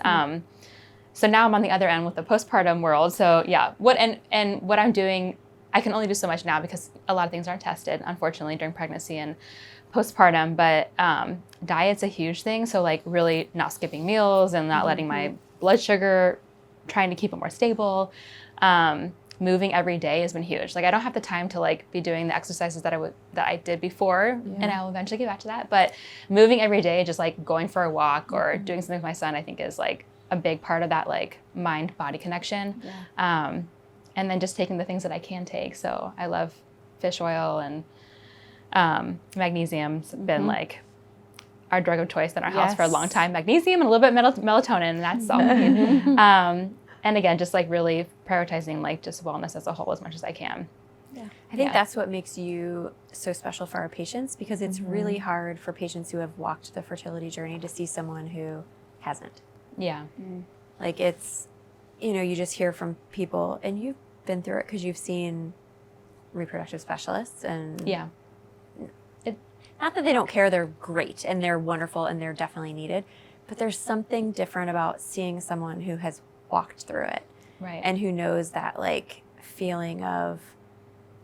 So now I'm on the other end with the postpartum world. So yeah, what I'm doing, I can only do so much now because a lot of things aren't tested, unfortunately, during pregnancy and postpartum, but diet's a huge thing. So like really not skipping meals and not letting my blood sugar, trying to keep it more stable. Moving every day has been huge. Like I don't have the time to like be doing the exercises that I did before, and I'll eventually get back to that. But moving every day, just like going for a walk or doing something with my son, I think is like a big part of that like mind-body connection. And then just taking the things that I can take. So I love fish oil and magnesium's been like our drug of choice in our house for a long time. Magnesium and a little bit melatonin, and that's all we need. And again, just like really prioritizing like just wellness as a whole as much as I can. I think that's what makes you so special for our patients, because it's really hard for patients who have walked the fertility journey to see someone who hasn't. Yeah. Like it's, you just hear from people, and you've been through it because you've seen reproductive specialists, and not that they don't care, they're great and they're wonderful and they're definitely needed, but there's something different about seeing someone who has walked through it, right, and who knows that like feeling of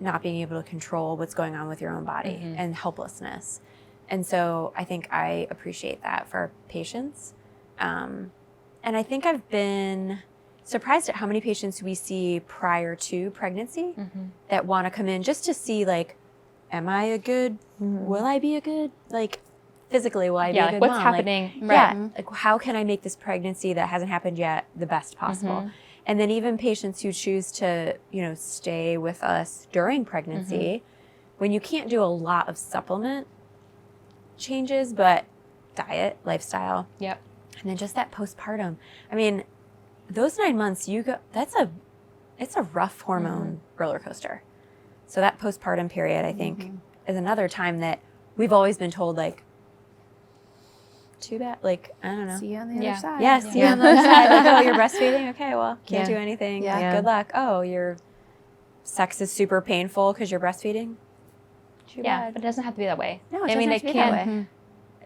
not being able to control what's going on with your own body and helplessness. And so I think I appreciate that for our patients. And I think I've been surprised at how many patients we see prior to pregnancy that want to come in just to see like, am I a good, will I be a good, like physically, will I be a good what's mom? happening? Like, yeah, like how can I make this pregnancy that hasn't happened yet the best possible? And then even patients who choose to, stay with us during pregnancy, when you can't do a lot of supplement changes, but diet, lifestyle. Yep. And then just that postpartum. I mean, those 9 months, it's a rough hormone roller coaster. So that postpartum period, I think, is another time that we've always been told, like, too bad, like, I don't know. See you on the other side. Yes, see you on the other side. Like, oh, you're breastfeeding? Okay, well, can't do anything. Yeah. Like, good luck. Oh, your sex is super painful because you're breastfeeding? Too bad. But it doesn't have to be that way. No, it doesn't have to be that way.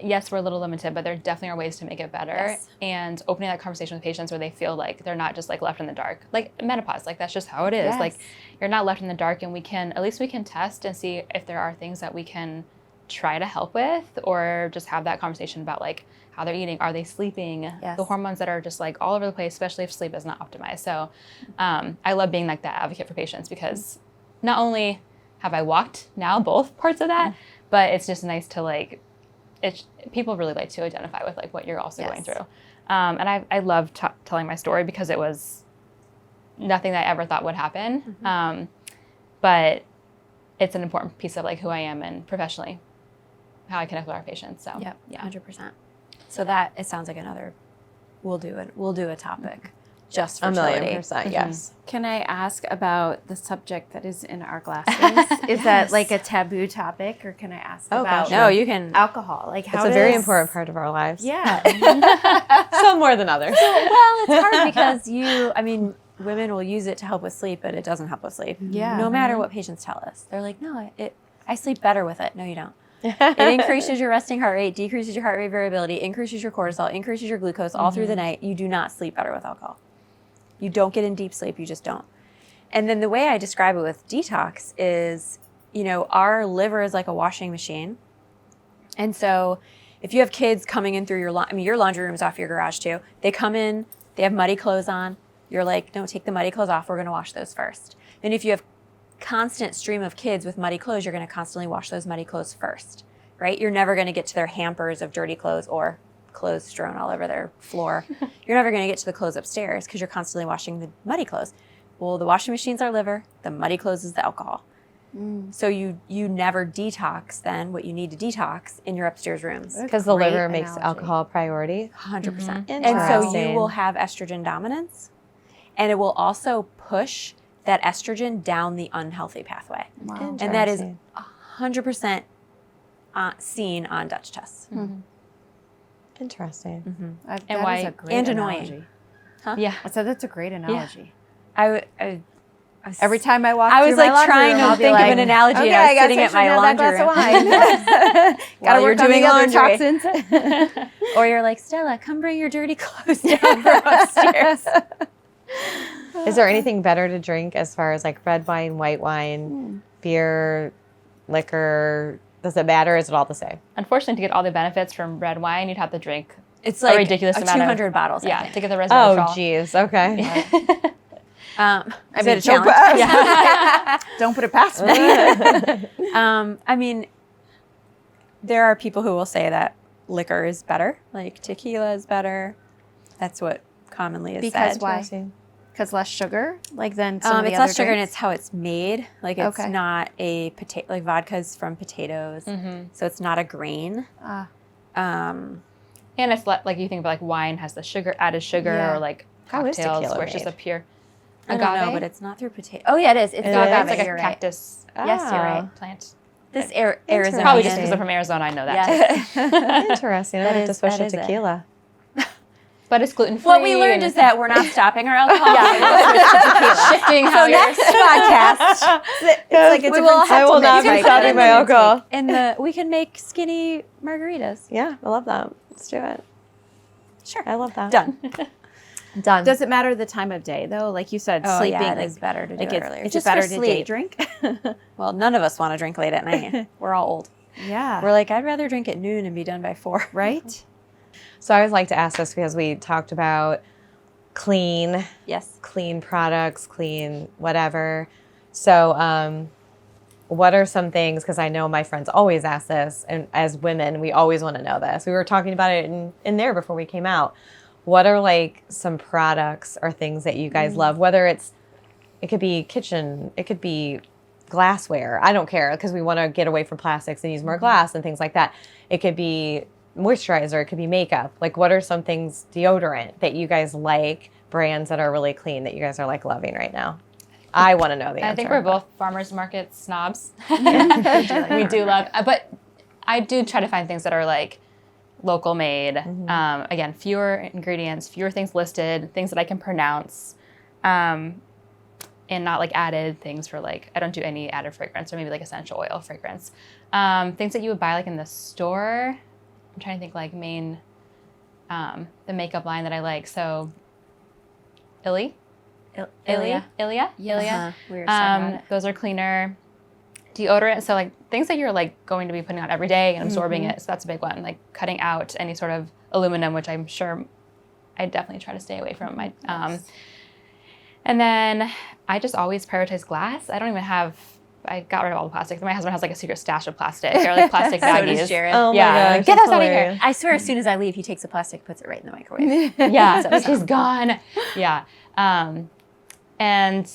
Yes, we're a little limited, but there definitely are ways to make it better. Yes. And opening that conversation with patients where they feel like they're not just like left in the dark. Like menopause, like that's just how it is. Yes. Like you're not left in the dark, and at least we can test and see if there are things that we can try to help with, or just have that conversation about like how they're eating, are they sleeping, the hormones that are just like all over the place, especially if sleep is not optimized. So I love being like that advocate for patients, because not only have I walked now both parts of that, but it's just nice to like people really like to identify with like what you're also going Yes. through. And I love telling my story because it was nothing that I ever thought would happen. But it's an important piece of like who I am and professionally how I connect with our patients. So Yep, yeah. 100%. So that, it sounds like another, we'll do a topic just A fertility. 1,000,000%, yes. Can I ask about the subject that is in our glasses? Is that like a taboo topic, or can I ask Oh, about gosh, No, you can. alcohol? Like how It's a very does- important part of our lives. Yeah. Some more than others. Well, it's hard because women will use it to help with sleep, but it doesn't help with sleep. Yeah. No matter what patients tell us. They're like, no, I sleep better with it. No, you don't. It increases your resting heart rate, decreases your heart rate variability, increases your cortisol, increases your glucose all through the night. You do not sleep better with alcohol. You don't get in deep sleep. You just don't. And then the way I describe it with detox is, our liver is like a washing machine. And so if you have kids coming in through your laundry room is off your garage too. They come in, they have muddy clothes on. You're like, no, take the muddy clothes off. We're going to wash those first. And if you have constant stream of kids with muddy clothes, you're going to constantly wash those muddy clothes first, right? You're never going to get to their hampers of dirty clothes or clothes strewn all over their floor. You're never going to get to the clothes upstairs because you're constantly washing the muddy clothes. Well, the washing machine's our liver. The muddy clothes is the alcohol. So you never detox then what you need to detox in your upstairs rooms. Because the Great liver makes analogy. alcohol a priority. 100%. And so you Interesting. will have estrogen dominance, and it will also push that estrogen down the unhealthy pathway. Wow. And that is Interesting. 100% seen on Dutch tests. Interesting. And That why- is a great and annoying. analogy. Yeah. I said that's a great analogy. I was, Every time I walk I through was my like laundry trying room, to I'll be think like, of an analogy, okay, and I was guess sitting at should my have that laundry glass room. of wine. While Gotta you're work on doing the other laundry. toxins. Or you're like, Stella, come bring your dirty clothes down from upstairs. Is there anything better to drink as far as like red wine, white wine, beer, liquor? Does it matter? Is it all the same? Unfortunately, to get all the benefits from red wine, you'd have to drink It's like ridiculous amount of- 200 bottles, I yeah, think. to get the Oh, resveratrol. geez. Okay. Is it a challenge? Don't put it past me. There are people who will say that liquor is better, like tequila is better. That's what commonly is Because said. why? Because less sugar, like than some of the It's other less sugar and drinks? it's how it's made. Like it's Okay. not a potato. Like vodka's from potatoes, so it's not a grain. Ah. And it's like you think about like wine has the added sugar, Yeah. or like How is cocktails tequila where it's just a made? pure I don't know, agave. but it's not through potato. Oh yeah, it is. It's It agave. is? It's like a You're right. cactus Yes, you're right. plant. This Arizona. Probably just because I'm from Arizona, I know that. Yeah. Interesting. I That have to is- switch that to is it. tequila. But it's gluten free. What we learned is that we're not stopping our alcohol. shifting how you're. Next podcast, It's like a we will different have I will to not make be it stopping my alcohol. and we can make skinny margaritas. Yeah, I love that. Let's do it. Sure. I love that. Done. Done. Does it matter the time of day though? Like you said, Oh, sleeping. yeah, it like, is better to do like it it's, earlier. It's Just just better for to day sleep. drink. Well, none of us want to drink late at night. We're all old. Yeah. We're like, I'd rather drink at noon and be done by 4. right? So I always like to ask this because we talked about clean Yes. products, clean whatever. So what are some things, because I know my friends always ask this, and as women, we always want to know this. We were talking about it in there before we came out. What are like some products or things that you guys love? Whether it could be kitchen, it could be glassware. I don't care, because we want to get away from plastics and use more glass and things like that. It could be moisturizer, it could be makeup. Like, what are some things, deodorant, that you guys like, brands that are really clean that you guys are like loving right now? I want to know the answer. I think we're both farmers market snobs. We do love, but I do try to find things that are like local made. Again, fewer ingredients, fewer things listed, things that I can pronounce, and not like added things for like, I don't do any added fragrance or maybe like essential oil fragrance. Things that you would buy like in the store. I'm trying to think like main, the makeup line that I like. So Ilia. We were talking about it. Those are cleaner. Deodorant, so like things that you're like going to be putting on every day and absorbing it. So that's a big one. Like cutting out any sort of aluminum, which I'm sure I definitely try to stay away from. And then I just always prioritize glass. I don't even have I got rid of all the plastic. My husband has like a secret stash of plastic. They're like plastic So baggies. does Jared. Oh my Yeah, gosh, get that's those out of here. hilarious. I swear, as soon as I leave, he takes the plastic, puts it right in the microwave. Yeah, so she's gone. Yeah. And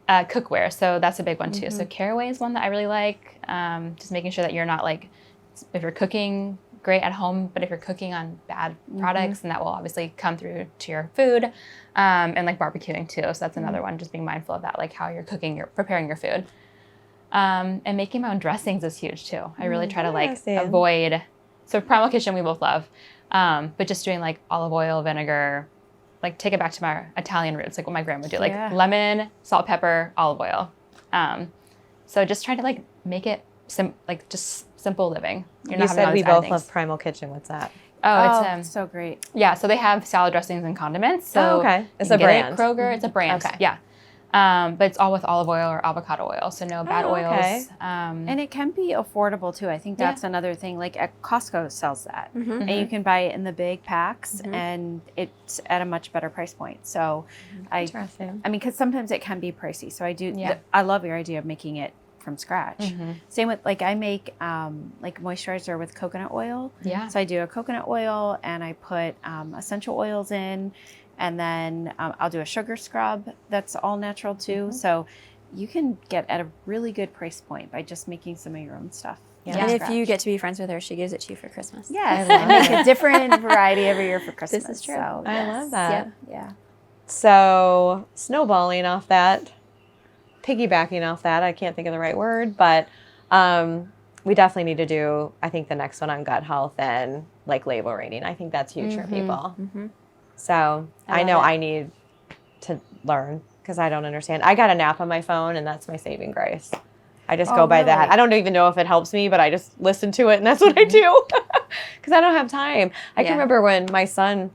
cookware. So that's a big one too. So caraway is one that I really like. Just making sure that you're not like, if you're cooking, great at home, but if you're cooking on bad products, then that will obviously come through to your food. And like barbecuing too. So that's another one, just being mindful of that, like how you're cooking, you're preparing your food. And making my own dressings is huge too. I really try to like avoid, so Primal Kitchen we both love, but just doing like olive oil, vinegar, like take it back to my Italian roots, like what my grandma would do, like lemon, salt, pepper, olive oil. So just trying to like make it like just simple living. You're You not having all said we these added both things. love Primal Kitchen. What's that? Oh, Oh, so great. yeah. So they have salad dressings and condiments. So okay. It's you a can get it brand. at Kroger. It's a brand. Okay. Yeah. But it's all with olive oil or avocado oil, so no bad oils. okay. And it can be affordable too. I think that's another thing. Like at Costco sells that, and you can buy it in the big packs, and it's at a much better price point. So, Interesting. I mean, because sometimes it can be pricey. So I do. Yeah. I love your idea of making it from scratch. Same with like I make like moisturizer with coconut oil. Yeah. So I do a coconut oil and I put essential oils in, and then I'll do a sugar scrub that's all natural too. So you can get at a really good price point by just making some of your own stuff. Yeah. And if you get to be friends with her, she gives it to you for Christmas. Yes, I make a different variety every year for Christmas. This is true. So, I love that. Yeah. So snowballing off that, piggybacking off that, I can't think of the right word, but we definitely need to do, I think, the next one on gut health and like label rating. I think that's huge for people. So I know I need to learn because I don't understand. I got an app on my phone and that's my saving grace. I just go by that. I don't even know if it helps me, but I just listen to it and that's what I do because I don't have time. I can remember when my son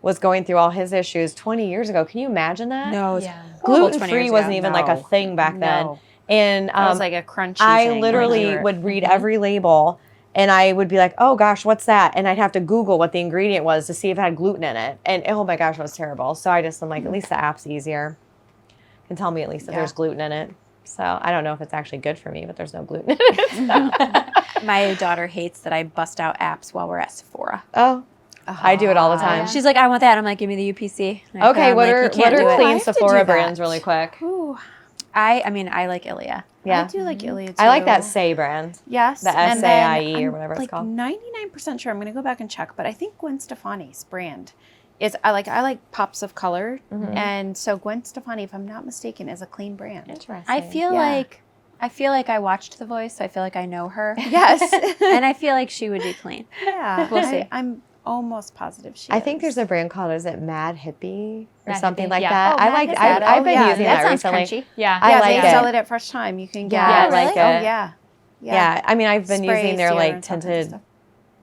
was going through all his issues 20 years ago. Can you imagine that? No, it's Gluten-free wasn't even like a thing back then. And It was like a crunchy I thing. literally would read every label and I would be like, oh gosh, what's that? And I'd have to Google what the ingredient was to see if it had gluten in it. And oh my gosh, it was terrible. So I'm like, at least the app's easier. Can tell me at least if there's gluten in it. So I don't know if it's actually good for me, but there's no gluten in it. My daughter hates that I bust out apps while we're at Sephora. Oh, I do it all the time. She's like, I want that. I'm like, give me the UPC. Okay, what are clean? clean Sephora brands really quick? Ooh, I mean, I like Ilia. Yeah. I do like Ilia too. I like that Say brand. Yes. The and SAIE then or whatever it's like called. 99% sure. I'm going to go back and check, but I think Gwen Stefani's brand is I like pops of color, and so Gwen Stefani, if I'm not mistaken, is a clean brand. Interesting. I feel like I watched The Voice, so I feel like I know her. Yes. And I feel like she would be clean. Yeah. We'll see. I'm almost positive she I think is. there's a brand called, is it Mad Hippie or Mad something Hippie, like yeah. that? Oh, I Mad like. Hippie. I've been using that that sounds recently. crunchy. Yeah. I yeah, like they it. sell it at Fresh Time. You can get Yeah, I like Oh it. yeah. Yeah, I mean, I've been Spray, using their serum, like and stuff. tinted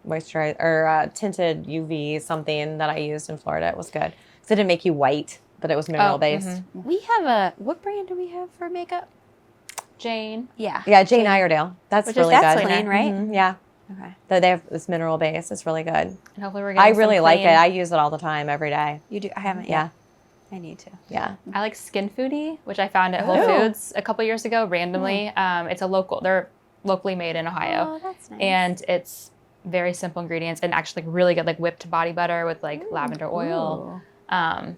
moisturizer or tinted UV something that I used in Florida. It was good because it didn't make you white, but it was mineral based. We have what brand do we have for makeup? Jane. Yeah. Yeah, Jane Iredale. That's Which really that's good. clean, right? Yeah, Okay. they have this mineral base. It's really good. And hopefully we're I getting really some like it. clean- I use it all the time, every day. You do? I haven't Yeah, yet. I need to. yeah. I like Skin Foodie, which I found at Whole Oh. Foods a couple years ago randomly. It's they're locally made in Ohio. Oh, that's nice. And it's very simple ingredients and actually like really good like whipped body butter with like lavender oil. And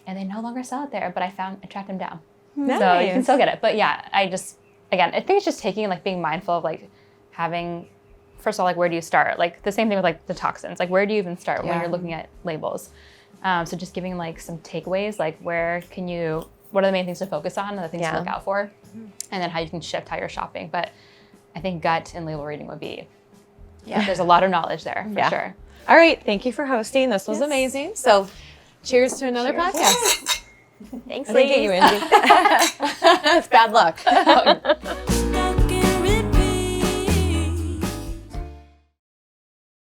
they no longer sell it there, but I tracked them down. So you can still get it. But yeah, I think it's just taking like being mindful of like having, first of all, like where do you start? Like the same thing with like the toxins. Like where do you even start when you're looking at labels? So just giving like some takeaways, like what are the main things to focus on and the things to look out for? And then how you can shift how you're shopping. But I think gut and label reading would be, there's a lot of knowledge there for sure. All right, thank you for hosting. This was amazing. So, cheers to another podcast. Thanks, I think ladies. you, Angie. It's bad luck.